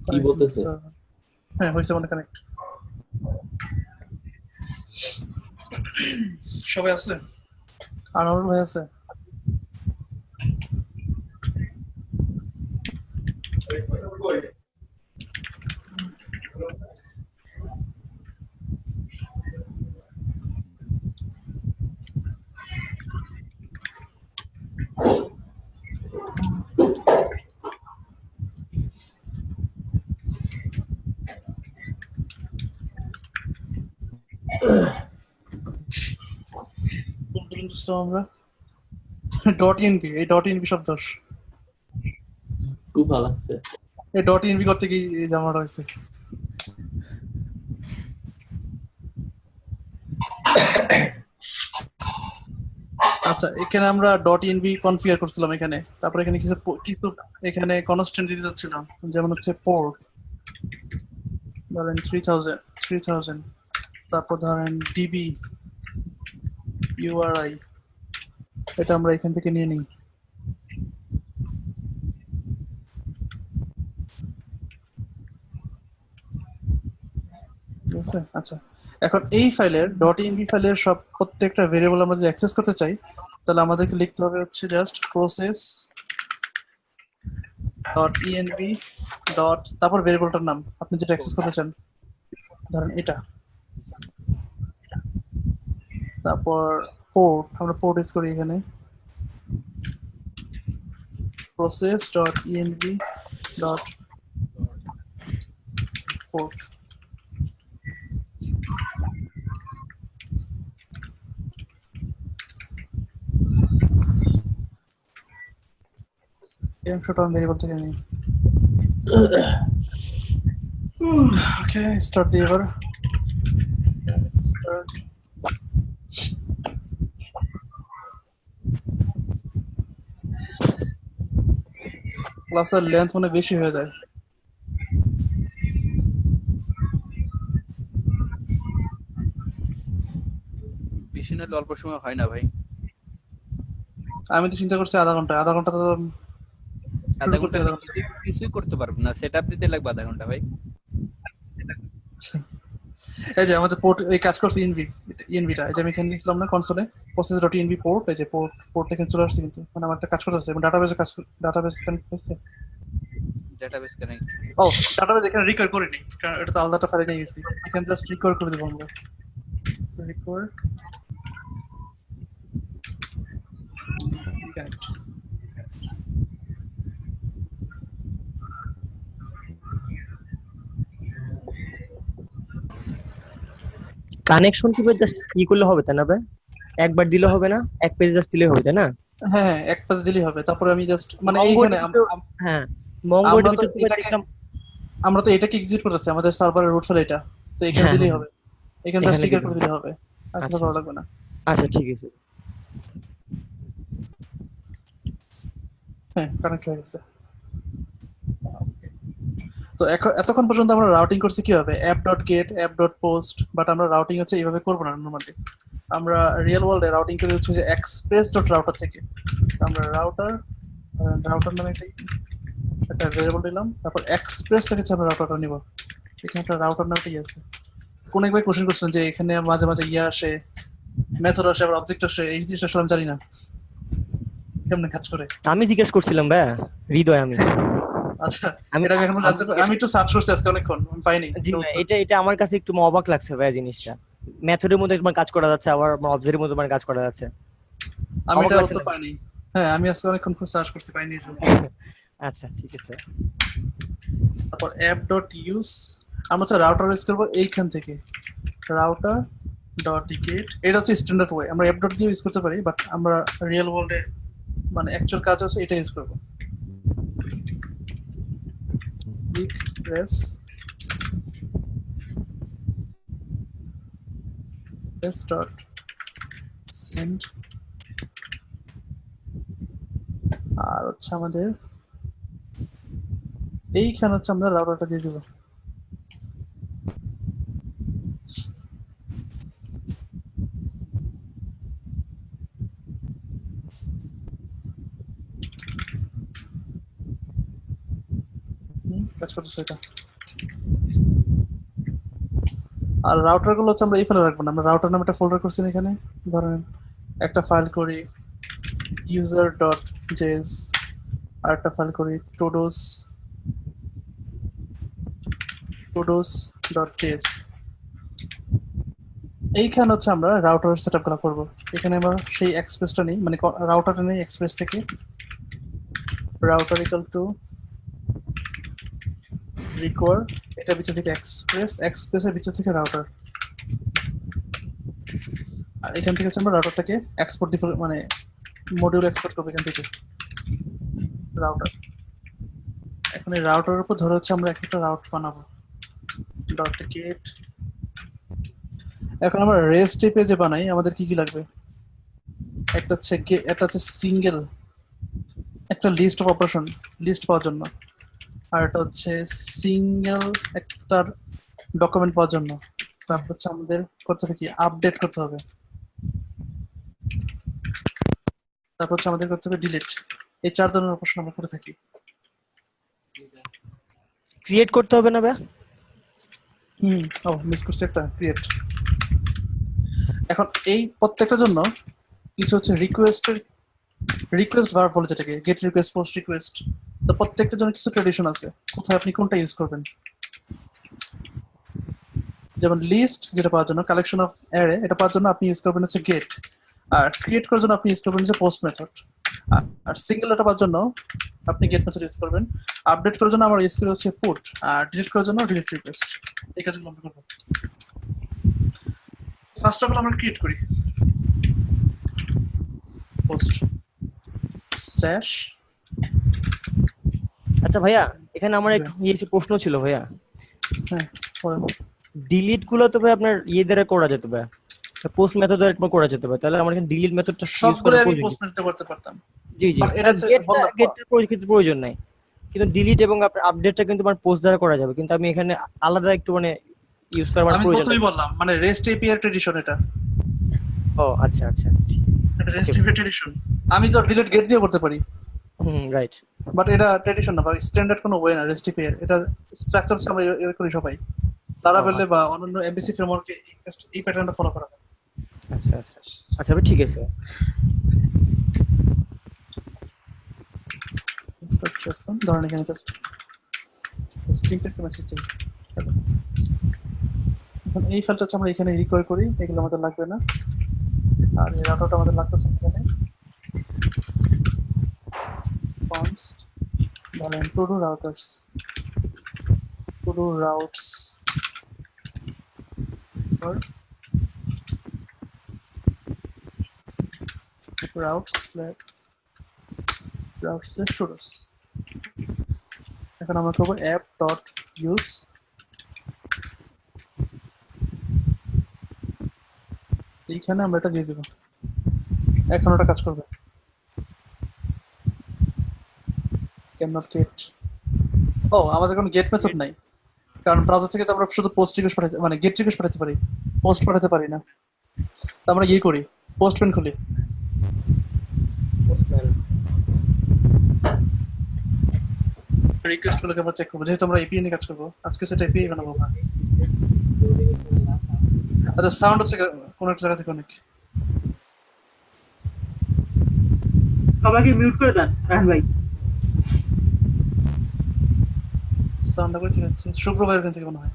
কি বলতেছে? হ্যাঁ হয়েছে মানে কানেক্ট সবাই আছে আর আমার ভাই আছে আমরা ডট ইনভি এই ডট ইনভি সব দোষ খুব ভালো লাগছে এই ডট ইনভি করতে গিয়ে এই জামাটা হয়েছে আচ্ছা এখানে আমরা ডট ইনভি কনফিগার করছিলাম এখানে তারপর এখানে কিছু কিছু এখানে কনস্ট্যান্ট দিতে যাচ্ছিলাম যেমন হচ্ছে পোর্ট ধরেন 3000 তারপর ধরেন ডিবি ইউআরআই এটা আমরা এখান থেকে নিয়ে নিই ঠিক আছে আচ্ছা এখন এই ফাইলের ডট ইনভি ফাইলের সব প্রত্যেকটা ভেরিয়েবল আমরা যদি অ্যাক্সেস করতে চাই তাহলে আমাদেরকে লিখতে হবে হচ্ছে just process dot ENV dot তারপর ভেরিয়েবলটার নাম আপনি যেটা অ্যাক্সেস করতে চান ধরেন এটা তারপর পোর্ট আমরা পোর্ট ইউজ করি এখানে process dot ENV dot port এই অংশটা আমি ভেরিয়েবল থেকে নিই ওকে স্টার্ট দিয়ে এবার স্টার্ট ক্লাসের লেন্থ মানে বেশি হয়ে যায় বেশি নাহলে অল্প সময় হয় না ভাই আমি তো চিন্তা করছি আধা ঘন্টা তো আধা ঘন্টা কিছুই করতে পারবো না সেটআপ দিতে লাগবে আধা ঘন্টা ভাই এই যে আমাদের পোর্ট এই কাজ করছে ইএনভিটা এই যে আমি এখানে দিয়েছিলাম না কনসোলে process.env পোর্ট এই যে পোর্ট এখানে চলে আসছে কিন্তু মানে আমার একটা কাজ করতেছে এবং ডাটাবেস কানেক্ট হয়েছে ডেটাবেস কানেক্ট ও ডাটাবেস এখানে রিকোয়ার করিনি কারণ এটা তো আলাদা একটা ফাইলে নিয়ে গেছি এখানে জাস্ট রিকোয়ার করে দেবো আমরা রিকোয়ার কানেক্ট কানেকশন কি জাস্ট কি করলে হবে তাই না ভাই একবার দিলে হবে না এক পেজ জাস্ট দিলে হবে তাই না হ্যাঁ এক পেজ দিলেই হবে তারপরে আমি জাস্ট মানে এইখানে হ্যাঁ মঙ্গোডিবি তো দেখলাম আমরা তো এটাকে এক্সিকিউট করতেছি আমাদের সার্ভারের রুট ফাইল এটা তো এখানে দিলেই হবে এখানে জাস্ট স্টিকার করে দিলে হবে আর কিছু করা লাগবে না আচ্ছা ঠিক আছে হ্যাঁ কানেক্ট হয়ে গেছে তো এতক্ষণ পর্যন্ত আমরা রাউটিং করছি কিভাবে app.get app.post বাট আমরা রাউটিং হচ্ছে এইভাবে করব না নরমালি আমরা রিয়েল ওয়ার্ল্ডে রাউটিং করে হচ্ছে যে express.router থেকে আমরা রাউটার নামে একটা ভেরিয়েবল দিলাম তারপর এক্সপ্রেস থেকে আমরা রাউটারটা নিব এখানে একটা রাউটার নামটাই আছে কোন একবার কোশ্চেন করছেন যে এখানে মাঝে মাঝে ইয়া আসে মেথড আসে আবার অবজেক্ট আসে এই জিনিসটা আসলে আমি জানি না কেমনে কাজ করে আমি জিজ্ঞেস করছিলাম ভাই হৃদয় আমি আচ্ছা এটা এখন জানতে আমি একটু সার্চ করছি আজকে অনেকক্ষণ আমি পাইনি এটা আমার কাছে একটু অবাক লাগছে ভাই জিনিসটা মেথডের মধ্যে তোমার কাজ করা যাচ্ছে আবার অবজেক্টের মধ্যে তোমার কাজ করা যাচ্ছে আমি এটা তো পাইনি হ্যাঁ আমি আজকে অনেকক্ষণ সার্চ করছি পাইনি আচ্ছা ঠিক আছে তারপর app.use আমরা তো রাউটার ইউজ করব এইখান থেকে router.get এটা হচ্ছে স্ট্যান্ডার্ড ওয়ে আমরা app.get দিয়ে ইউজ করতে পারি বাট আমরা রিয়েল ওয়ার্ল্ডে মানে অ্যাকচুয়াল কাজ হচ্ছে এটা ইউজ করব press dot send আর হচ্ছে আমাদের এইখানে হচ্ছে আমরা রাউটারটা দিয়ে দেব কাজ করতেছে এটা। আর রাউটার গুলো হচ্ছে আমরা এই ফেলে রাখবো না, আমরা রাউটার নামে একটা ফোল্ডার করছি এখানে, ধরেন একটা ফাইল করি user.js, আর একটা ফাইল করি todos.js। এইখানে হচ্ছে আমরা রাউটার সেটআপ গুলো করব। এখানে আমরা সেই এক্সপ্রেসটা নেই, মানে রাউটারটা নেই এক্সপ্রেস থেকে, রাউটার ইকুয়াল টু রিকোয়ার, এটা ভিতর থেকে এক্সপ্রেসের ভিতর থেকে রাউটার, আর এখান থেকে হচ্ছে আমরা রাউটারটাকে এক্সপোর্ট মানে মডিউল এক্সপোর্ট করবো এখান থেকে রাউটার। এখন এই রাউটারের উপর ধরে হচ্ছে আমরা একটা রাউট বানাবো ডট গেট। এখন আমরা রেস্ট পেজে বানাই, আমাদের কি কি লাগবে, একটা হচ্ছে সিঙ্গেল একটা লিস্ট অফ অপারেশন, লিস্ট পাওয়ার জন্য, আর এটা হচ্ছে সিঙ্গেল একটা ডকুমেন্ট পাওয়ার জন্য, তারপর হচ্ছে আমাদের করতে হবে কি আপডেট করতে হবে, তারপর হচ্ছে আমাদের করতে হবে ডিলিট। এই 4 ধরনের অপারেশন আমরা করে থাকি। ক্রিয়েট করতে হবে না ভাই? ও মিস করছি একটা, ক্রিয়েট। এখন এই প্রত্যেকটার জন্য কিছু হচ্ছে রিকোয়েস্ট ভার্ব বলে, যেটাকে গেট রিকোয়েস্ট, পোস্ট রিকোয়েস্ট। তো প্রত্যেকটার জন্য কিছু ট্র্যাডিশন আছে, কোথায় আপনি কোনটা ইউজ করবেন। যেমন লিস্ট যেটা পাওয়ার জন্য, কালেকশন অফ অ্যারে এটা পাওয়ার জন্য আপনি ইউজ করবেন হচ্ছে গেট, আর ক্রিয়েট করার জন্য আপনি ইউজ করবেন হচ্ছে পোস্ট মেথড, আর সিঙ্গেল ডাটা পাওয়ার জন্য আপনি গেট মেথড ইউজ করবেন, আপডেট করার জন্য আমরা ইউজ করি হচ্ছে পুট, আর ডিলিট করার জন্য ডিলিট রিকোয়েস্ট। এই কাজগুলো আমরা করবো। ফার্স্ট অফ অল আমরা ক্রিয়েট করি পোস্ট স্ল্যাশ। আচ্ছা ভাইয়া, এখানে আমার এক প্রশ্ন ছিল ভাইয়া। হ্যাঁ পরে ডিলিট গুলো তো ভাই আপনার দ্বারা করা যেত ভাই, পোস্ট মেথড দ্বারা করা যেত ভাই, তাহলে আমার এখানে ডিলিট মেথডটা ইউজ সবগুলো করার আমি প্রয়োজন পোস্ট মেথড করতে পারতাম, জি জি, বাট এটা গেটের প্রয়োজন নাই, কিন্তু ডিলিট এবং আপনার আপডেটটা কিন্তু আমার পোস্ট দ্বারা করা যাবে, কিন্তু আমি এখানে আলাদা একটু মানে ইউজ করার আমি প্রয়োজন প্রথমেই নেই। বললাম মানে রেস্ট এপিআই ট্র্যাডিশন এটা, ও আচ্ছা আচ্ছা আচ্ছা, ঠিক আছে। এটা রেস্ট এপিআই ট্র্যাডিশন। আমি তো ডিলিট গেট দিয়ে করতে পারি, রাইট। বাট এটা ট্র্যাডিশন না বা স্ট্যান্ডার্ড কোনো ওয়ে না রেস্ট এপিআই। এটা স্ট্রাকচার হচ্ছে আমরা এর করি সবাই, লারাভেলে বা অন্যান্য এমবিসি ফ্রেমওয়ার্কে এই প্যাটার্নটা ফলো করা হয়। আচ্ছা আচ্ছা আচ্ছা ভাই, ঠিক আছে। ইনস্ট্রাকশন ধরেন এখানে জাস্ট সিম্পল একটা মেসেজ দিই। এখন এই ফাইলটা হচ্ছে আমরা এখানে রিকোয়ার করি, এগুলো আমাদের লাগবে না, আর এই রাউটারটা আমাদের লাগতেছে এখানে। কনস্ট ধরেন to do routers, to do routes routes/todos। এখন আমরা করবো app.use, এইখানে আমরা এটা দিয়ে দেবো, এখন ওটা কাজ করবে। cannot get, ও আমাদের কোনো গেট মেথড নাই, কারণ ব্রাউজার থেকে তো আমরা শুধু পোস্ট রিকোয়েস্ট পাঠাতে, মানে গেট রিকোয়েস্ট পাঠাতে পারি, পোস্ট পাঠাতে পারি না। তো আমরা ইয়ে করি, পোস্টম্যান খুলি, রিকোয়েস্ট গুলোকে আমরা চেক করবো, যেহেতু আমরা এপিআই নিয়ে কাজ করবো আজকে, সেটা এপিআই বানাবো না। আচ্ছা সাউন্ড হচ্ছে কোন একটা জায়গা থেকে অনেক, সবাইকে মিউট করে দেন রাহান ভাই। সাউন্ডটা করে ঠিক আছে, শুক্রবার ওখান থেকে মনে হয়।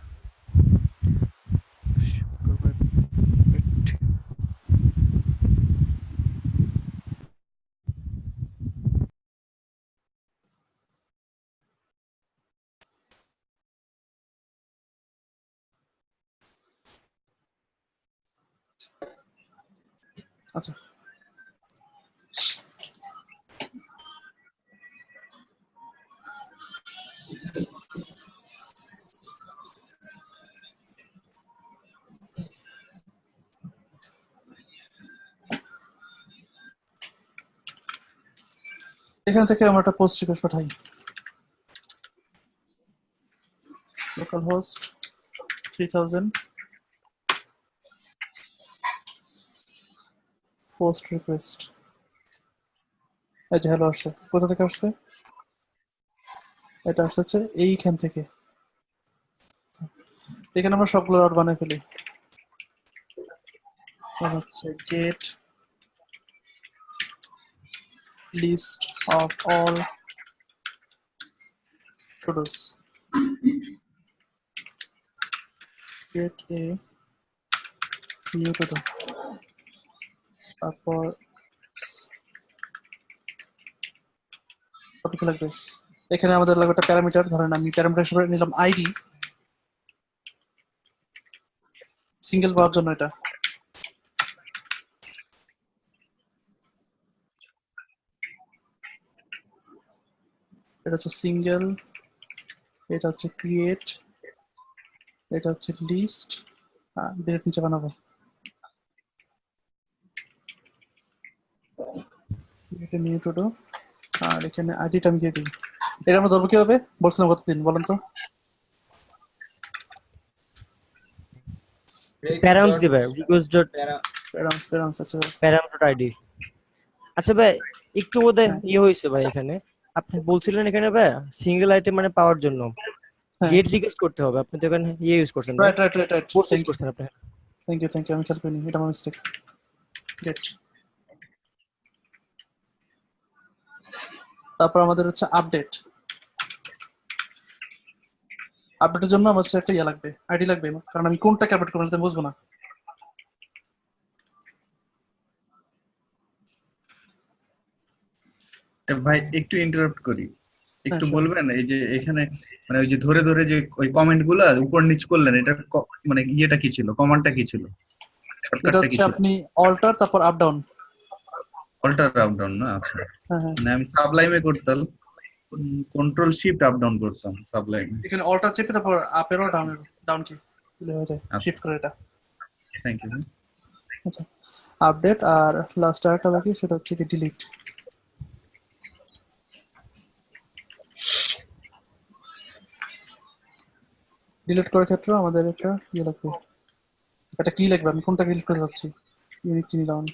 আচ্ছা এখান থেকে আমরা একটা পোস্ট রিকোয়েস্ট পাঠাই, লোকাল হোস্ট 3000 পোস্ট রিকোয়েস্ট। এই যে হ্যালো আসছে, কোথা থেকে আসছে, এটা হচ্ছে এইখান থেকে। এখানে আমরা সবগুলো রাউট বানিয়ে ফেলি। হচ্ছে get list of all todos, get a new todo, তারপর কত কি লাগবে, এখানে আমাদের লাগবে একটা প্যারামিটার। ধরেন আমি প্যারামিটার হিসেবে নিলাম আইডি, সিঙ্গেল পাওয়ার জন্য এটা। এটা হচ্ছে সিঙ্গেল, এটা হচ্ছে ক্রিয়েট, এটা হচ্ছে লিস্ট, ডিরেক্ট নিচে বানাবো। এটা নিউ টুডো, আর এখানে আইডিটা আমি দিয়ে দিই। এটা আমরা ধরবো কিভাবে বলছিলাম কতদিন বলেন তো? প্যারামস দিবে রিকোয়েস্ট ডট প্যারামস আচ্ছা। প্যারাম ডট আইডি। আচ্ছা ভাই, একটু বোধহয় হ্যাঁ। ইয়ে হয়েছে ভাই, এখানে আপনি বলছিলেন এখানে ভাই সিঙ্গেল আইটেম মানে পাওয়ার জন্য হ্যাঁ গেট রিকোয়েস্ট করতে হবে, আপনি তো এখানে ইয়ে ইউজ করছেন ভাই, right right right right, post use thank you করছেন আপনি। থ্যাংক ইউ থ্যাংক ইউ, আমি খেয়াল করিনি, এটা আমার মিস্টেক। গেট, তারপর আমাদের হচ্ছে আপডেট। আপডেটের জন্য আমার হচ্ছে একটা ইয়ে লাগবে, আইডি লাগবে, কারণ আমি কোনটাকে আপডেট করবো আমি বুঝবো না। ভাই একটু ইন্টারাপ্ট করি, হ্যাঁ একটু sure. বলবেন এই যে এখানে মানে ওই যে ধরে ধরে যে ওই কমেন্ট গুলা উপর নিচ করলেন, এটা মানে ইয়েটা কি ছিল, কমান্ডটা কি ছিল, এটা শর্টকাটটা কি হচ্ছে ছিল? আপনি অল্টার তারপর up down. Alter up down না? আচ্ছা, হ্যাঁ হ্যাঁ, মানে আমি সাবলাইমে করতাম কন্ট্রোল শিফট আপ ডাউন করতাম সাবলাইমে। এখানে অল্টার চেপে তারপর আপের ও ডাউনের ডাউন কি হয়ে যায়, আচ্ছা, শিফট করে এটা। Thank you. আচ্ছা, আপডেট আর লাস্ট আরেকটা বাকি, সেটা হচ্ছে কি ডিলিট। ডিলিট করার ক্ষেত্রে আমাদের একটা ইয়ে লাগবে, একটা কি লাগবে, আমি কোনটা ডিলিট করে যাচ্ছি, ইউনিক কি নিলাম।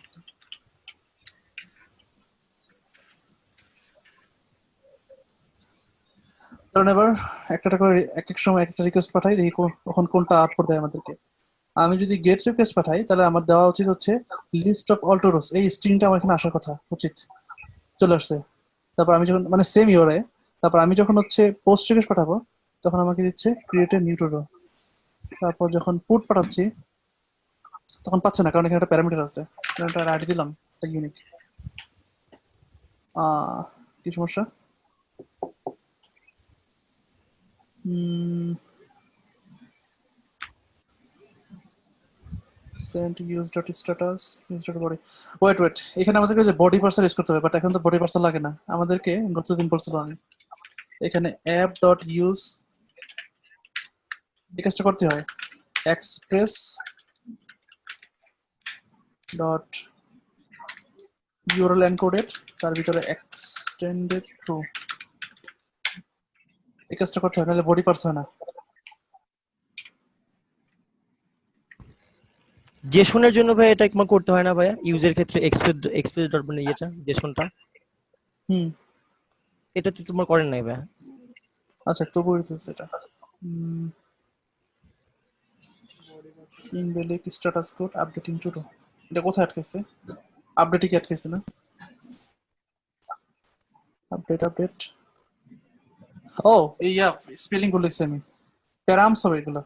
কারণ এবার একটা করে এক এক সময় একটা রিকোয়েস্ট পাঠাই, দেখি কখন কোনটা আউটপুট দেয় আমাদেরকে। আমি যদি গেট রিকোয়েস্ট পাঠাই তাহলে আমার দেওয়া উচিত হচ্ছে লিস্ট অফ অল টুডোস, এই স্ট্রিংটা আমার এখানে আসার কথা উচিত, চলে আসছে। তারপর আমি যখন মানে সেম ইউরে, তারপর আমি যখন হচ্ছে পোস্ট রিকোয়েস্ট পাঠাবো তখন আমাকে দিচ্ছে ক্রিয়েট এ নিউ টুডো। তারপর যখন পুট পাঠাচ্ছি তখন পাচ্ছে না, কারণ এখানে একটা প্যারামিটার আছে, একটা আইডি দিলাম, একটা ইউনিক। কি সমস্যা? Send use dot status use dot body. Wait, এখানে আমাদেরকে যে বডি পার্সেল ইউজ করতে হবে, বাট এখন তো বডি পার্সেল লাগে না আমাদেরকে, গতদিন বলছিলাম আমি এখানে অ্যাপ ডট ইউজ এই কাজটা করতে হয়, এক্সপ্রেস ডট ইউআরএল এনকোডেড, তার ভিতরে এক্সটেন্ডেড ট্রু, এই কাজটা করতে হয়, নাহলে বডি পার্স হয় না। জেসনের জন্য ভাই এটা একবার করতে হয় না ভাই, ইউজের ক্ষেত্রে এক্সপ্রেস ডট মানে এটা জেসনটা, হুম, এটা তো তোমার করেন নাই ভাই। আচ্ছা তবু হইতেছে এটা। ইনভ্যালিড স্ট্যাটাস কোড আপডেটিং টুডো, এটা কোথায় আটকেছে? আপডেটে কি আটকেছে না? আপডেট ও ইয়া, স্পেলিং ভুল লিখছি আমি, প্যারামস হবে এগুলো,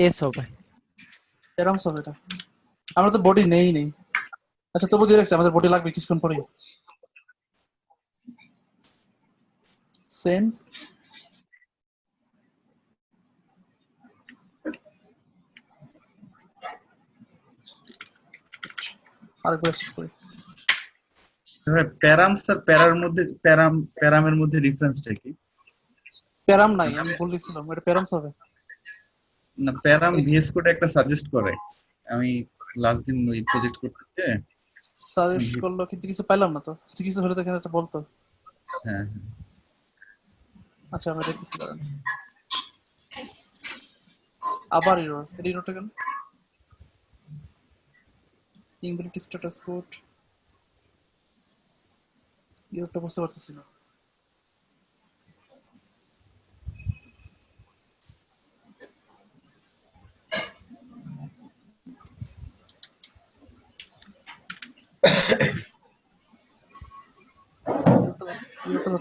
এস হবে। প্যারামস হবে এটা, আমরা তো বডি নেই। আচ্ছা তবু দিয়ে রাখছি, আমাদের বডি লাগবে কিছুক্ষণ পরেই। সেম আরেকবার করি। প্যারামস আর প্যারামের মধ্যে ডিফারেন্সটা কি? প্যারাম নাই, আমি ভুল লিখছিলাম, এটা প্যারামস হবে। না, প্যারাম ভিএস কোড একটা সাজেস্ট করে, আমি লাস্ট দিন ওই প্রজেক্ট করতে সাজেস্ট করলো কিন্তু কিছু পাইলাম না তো, কিছু হলে তো এখানে একটা বলতো। হ্যাঁ আচ্ছা আমরা দেখতেছি, দাঁড়ান। আবার এরর, এররটা কেন? ইনভ্যালিড স্ট্যাটাস কোড, এররটা বুঝতে পারতেছি না।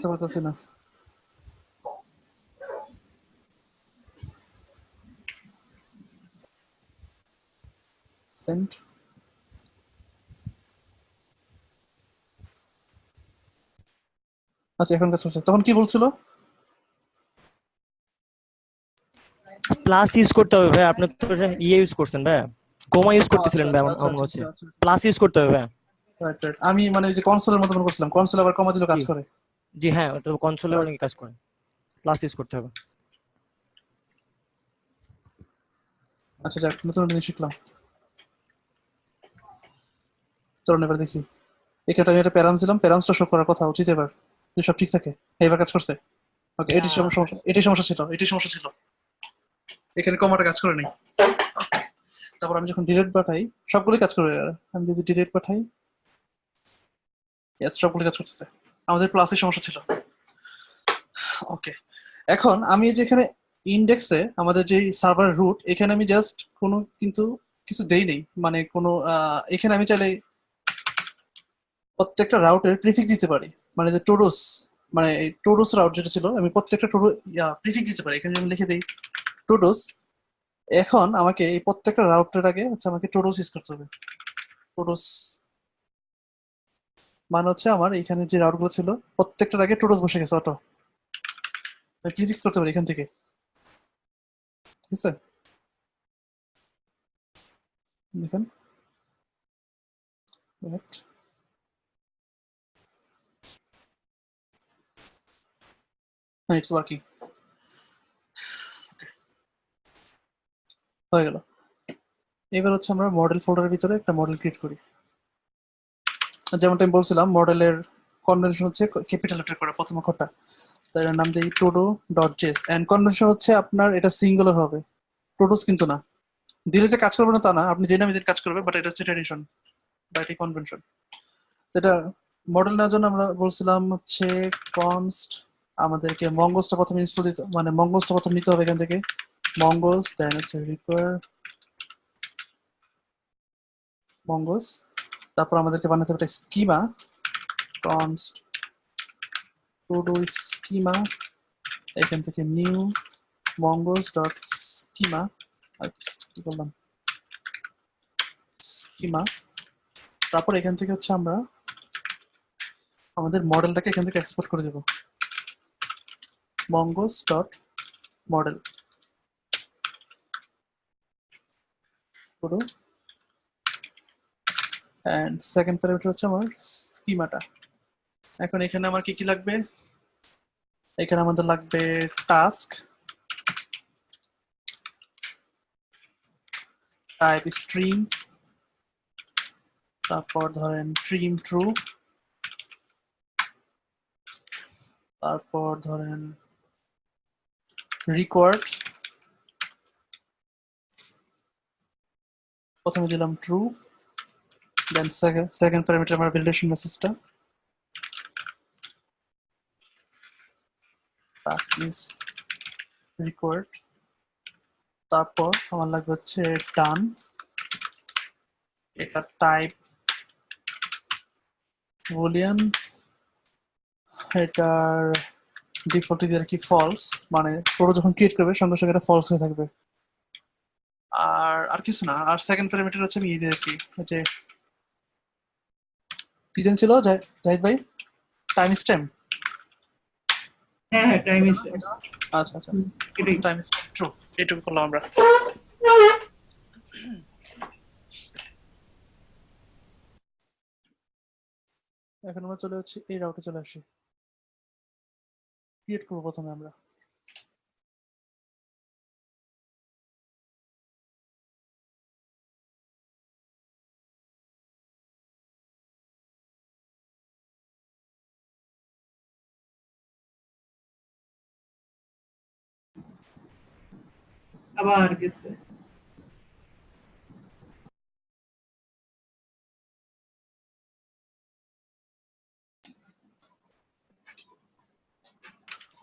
করতে পারতেছি না। সেন্ড। আচ্ছা এখন কাজ করছে। তখন কি বলছিল? প্লাস ইউজ করতে হবে ভাই, আপনি তো ইয়ে ইউজ করছেন ভাই, কোমা ইউজ করতেছিলেন ভাই, আচ্ছা আমার মনে হচ্ছে আচ্ছা। প্লাস ইউজ করতে হবে ভাই। Right right. আমি মানে ওই যে কনসোলের মতো মনে করছিলাম, কনসোল আবার কমা দিলেও কাজ জি করে। জি হ্যাঁ, ওটা কনসোলে Right. অনেক কাজ করে, প্লাস ইউজ করতে হবে। আচ্ছা যাক, নতুন জিনিস শিখলাম। চলুন এবার দেখি। এখানে আমি একটা প্যারামস দিলাম, প্যারামসটা শো করার কথা উচিত এবার, যদি সব ঠিক থাকে। এবার কাজ করছে। ওকে, এটি সমস্যা ছিল। এখানে কমাটা কাজ করে নাই। তারপর আমি যখন ডিলেট পাঠাই, সবগুলোই কাজ করে। আমি যদি ডিলেট পাঠাই, ইয়েস সবগুলো কাজ করতেছে। আমাদের প্লাসের সমস্যা ছিল। ওকে, এখন আমি যে এখানে ইন্ডেক্সে আমাদের যে সার্ভার রুট, এখানে আমি জাস্ট কোনো কিন্তু কিছু দেই নেই, মানে কোনো এখানে আমি চাইলে প্রত্যেকটা রাউটের প্রিফিক্স দিতে পারি, মানে যে টোডোস, মানে এই টোডোস রাউট যেটা ছিল, আমি প্রত্যেকটা টোডো প্রিফিক্স দিতে পারি। এখানে আমি লিখে দিই টোডোস। এখন আমাকে এই প্রত্যেকটা রাউটের আগে আমাকে টোডোস ইউজ করতে হবে। টোডোস মানে হচ্ছে আমার এখানে যে রাউটগুলো ছিল প্রত্যেকটার আগে টোডোস বসে গেছে অটো। আমি প্রিফিক্স করতে পারি এখান থেকে, ঠিক আছে? দেখেন, wait, হ্যাঁ ইটস ওয়ার্কিং, হয়ে গেল। এবার হচ্ছে আমরা মডেল ফোল্ডারের ভিতরে একটা মডেল ক্রিয়েট করি। যেমনটা আমি বলছিলাম, মডেলের কনভেনশন হচ্ছে ক্যাপিটাল লেটার করা প্রথম অক্ষরটা, তাই এর নাম দিই todo.js। এন্ড কনভেনশন হচ্ছে আপনার এটা সিঙ্গুলার হবে, টোডোস কিন্তু না। দিলে যে কাজ করবে না তা না, আপনি যে নামে দিলে কাজ করবে, বাট এটা হচ্ছে ট্র্যাডিশন বা এটি কনভেনশন। যেটা মডেল নেওয়ার জন্য আমরা বলছিলাম হচ্ছে কনস্ট, আমাদেরকে মঙ্গোসটা প্রথমে ইনস্টল দিতে, মানে মঙ্গোসটা প্রথম নিতে হবে এখান থেকে, মঙ্গোস, দেন হচ্ছে রিকোয়ার মঙ্গোস। তারপর আমাদেরকে বানাতে হবে একটা স্কিমা, কনস্ট todo স্কিমা, এখান থেকে নিউ মঙ্গোস ডট স্কিমা, কি বললাম, স্কিমা। তারপর এখান থেকে হচ্ছে আমরা আমাদের মডেলটাকে এখান থেকে এক্সপোর্ট করে দেব, মঙ্গোস ডট মডেল পুরো। এন্ড সেকেন্ড প্যারামিটার হচ্ছে আমার স্কিমাটা। এখন এখানে আমার কি কি লাগবে? এখানে আমাদের লাগবে টাস্ক, টাইপ স্ট্রিম, তারপর ধরেন ট্রিম ট্রু, তারপর ধরেন রিকোয়ার্ড, প্রথমে দিলাম ট্রু, দেন সেকেন্ড প্যারামিটার আমার ভ্যালিডেশন মেসেজটা, that is required। তারপর আমার লাগবে হচ্ছে ডান, এটা টাইপ বুলিয়ান, এটার ডিফল্ট দিয়ে কি ফলস, মানে পুরো যখন ক্রিয়েট করবে সঙ্গে সঙ্গে এটা ফলস হয়ে থাকবে। আর কিছু না। আর সেকেন্ড প্যারামিটার হচ্ছে আমি দিয়ে রাখি যে কি জানি ছিল জাহিদ ভাই, টাইম স্ট্যাম্প। হ্যাঁ হ্যাঁ, টাইম ইজ আচ্ছা আচ্ছা, এটাই। টাইম স্ট্যাম্প ট্রু, এইটুকু করলাম আমরা। এখন আমরা চলে যাচ্ছি এই রাউটে, চলে আসি, ক্রিয়েট করবো প্রথমে আমরা। আবার গেছে।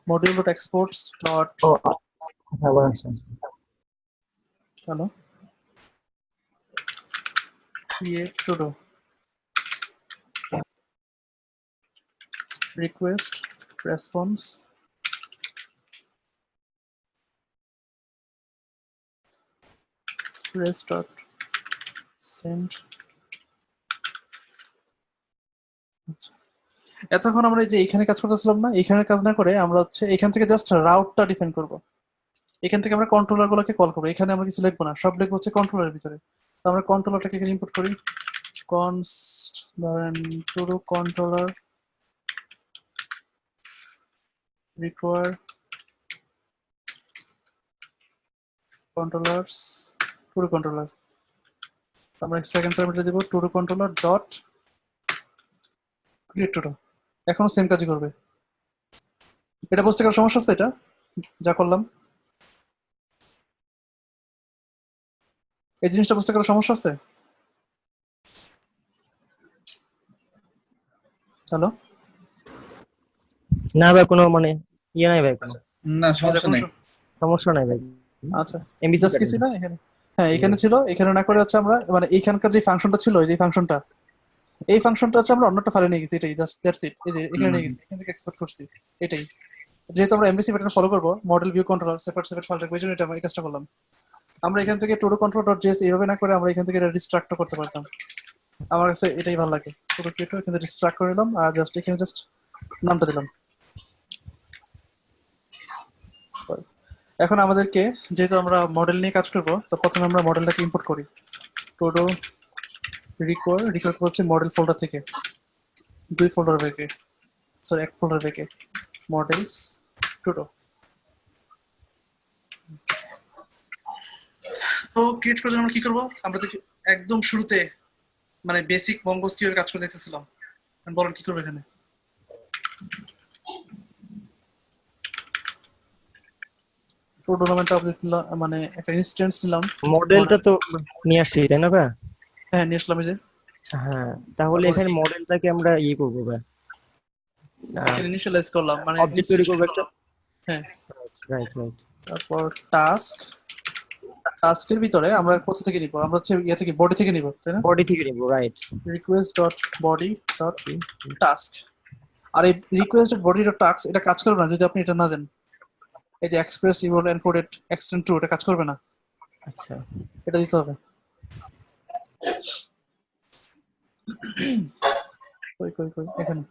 module dot exports dot hello create to do request response res dot send। এতক্ষণ আমরা এই যে এখানে কাজ করতেছিলাম না, এখানে কাজ না করে আমরা হচ্ছে এখান থেকে জাস্ট রাউটটা ডিফাইন করব। এখান থেকে আমরা কন্ট্রোলার গুলোকে কল করবো, এখানে আমরা কিছু লিখবো না, সব লিখবো হচ্ছে কন্ট্রোলারের ভিতরে। তো আমরা কন্ট্রোলারটাকে এখানে ইম্পোর্ট করি, const ধরেন to controller require controllers to controller। আমরা সেকেন্ড প্যারামিটার দেব to controller dot create to। এখনো সেম কাজই করবে। এটা বুঝতে কোনো সমস্যা আছে? এটা যা করলাম এই জিনিসটা বুঝতে কোনো সমস্যা আছে? হ্যালো, না ভাই কোনো মানে ইয়ে নাই ভাই, কোনো না সমস্যা নেই। সমস্যা নাই ভাই। আচ্ছা এমবি জাস্ট কিছু না এখানে, হ্যাঁ এখানে ছিল, এখানে না করে হচ্ছে আমরা মানে এইখানকার যে ফাংশনটা ছিল, এই যে ফাংশনটা, এই ফাংশনটা হচ্ছে আমরা অন্যটা ফাইলে নিয়ে গেছি, এটাই জাস্ট দ্যাটস ইট। এই যে এখানে নিয়ে গেছি, এখান থেকে এক্সপোর্ট করছি, এটাই। যেহেতু আমরা এমভিসি প্যাটার্ন ফলো করব, model view controller separate separate file রাখবো, এই জন্য এটা আমরা এই কাজটা করলাম। আমরা এখান থেকে to control.js এইভাবে না করে আমরা এখান থেকে এটা ডিস্ট্রাক্ট করতে পারতাম। আমার কাছে এটাই ভালো লাগে, পুরো কেটো এখান থেকে ডিস্ট্রাক্ট করে নিলাম আর জাস্ট এখানে জাস্ট নামটা দিলাম। এখন আমাদেরকে যেহেতু আমরা মডেল নিয়ে কাজ করব, তো প্রথমে আমরা মডেলটাকে ইম্পোর্ট করি। todo require হচ্ছে মডেল ফোল্ডার থেকে, দুই ফোল্ডার থেকে, সরি এক ফোল্ডার থেকে, মডেলস todo। তো ক্রিয়েট করার জন্য আমরা কি করব? আমরা তো একদম শুরুতে মানে বেসিক মঙ্গোস কিভাবে কাজ করে দেখতেছিলাম, বলেন কি করবো এখানে? todo নামটা অবজেক্ট নিলাম, মানে একটা ইনস্ট্যান্স নিলাম। মডেলটা তো নিয়ে আসছি তাই না ভাই? হ্যাঁ নিয়ে আসলাম, এই যে হ্যাঁ, তাহলে এখানে মডেলটাকে আমরা ইয়ে করবো ভাই, এখানে ইনিশিয়ালাইজ করলাম, মানে অবজেক্ট তৈরি করবো একটা। হ্যাঁ রাইট রাইট। তারপর টাস্কের ভিতরে আমরা কোথা থেকে নিব? আমরা হচ্ছে ইয়ে থেকে, বডি থেকে নিব, তাই না? বডি থেকে নিব, right. Request dot body dot task. আর এই request dot body dot task এটা কাজ করবে না যদি আপনি এটা না দেন। এই যে express URL encoded extend two, এটা কাজ করবে না, আচ্ছা এটা দিতে হবে। কই এখানে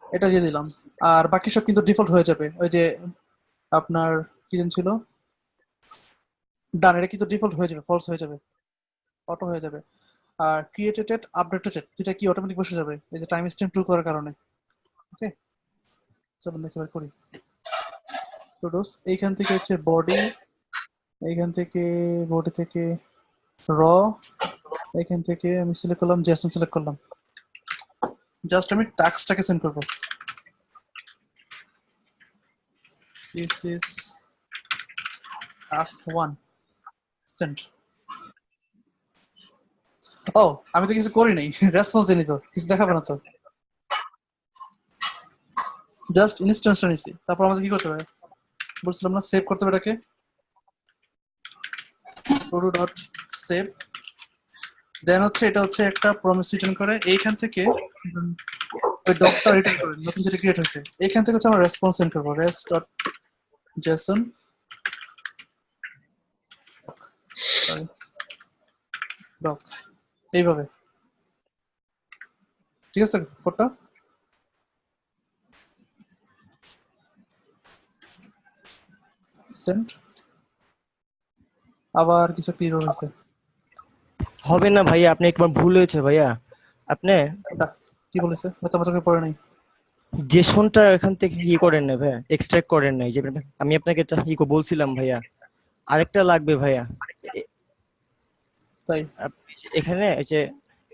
এটা দিয়ে দিলাম। আর বাকি সব কিন্তু ডিফল্ট হয়ে যাবে। ওই যে আপনার কি যেন ছিল, ডান, এটা কিন্তু ডিফল্ট হয়ে যাবে, ফলস হয়ে যাবে, অটো হয়ে যাবে। আর ক্রিয়েটেড আপডেটেড যেটা কি অটোমেটিক বসে যাবে এই যে টাইম স্ট্যাম্প ট্রু করার কারণে। ওকে চলুন দেখি এবার করি। টুডোস এইখান থেকে হচ্ছে বডি, এইখান থেকে বডি থেকে র, এইখান থেকে আমি সিলেক্ট করলাম জেসন, সিলেক্ট করলাম। জাস্ট আমি টাস্কটাকে সেন্ড করব। This is task 1 send. ও আমি তো কিছু করি নাই, রেসপন্স দিইনি, তো কিছু দেখাবে না তো, জাস্ট ইনস্ট্যান্সটা নিছি। তারপর আমাদের কি করতে হবে বলছিলাম না, সেভ করতে হবে এটাকে, todo ডট সেভ। দেন হচ্ছে এটা হচ্ছে একটা প্রমিস রিটার্ন করে, এইখান থেকে ওই ডকটা রিটার্ন করে নতুন যেটা ক্রিয়েট হয়েছে, এইখান থেকে হচ্ছে আমরা রেসপন্স সেন্ড করবো, res ডট জেসন ডক, এইভাবে। ঠিক আছে কোডটা? সেন্ড। আবার কিছু ক্লিয়ার হয়েছে হবে না ভাইয়া, আপনি একবার ভুল হয়েছে ভাইয়া। আপনি কি বলেছে হয়তো আমাকে পড়ে নাই। জেসনটা এখান থেকে ইয়ে করেন না ভাইয়া, এক্সট্রাক্ট করেন নাই, যে আমি আপনাকে এটা বলছিলাম ভাইয়া, আরেকটা লাগবে ভাইয়া। তাই আপনি এখানে এই যে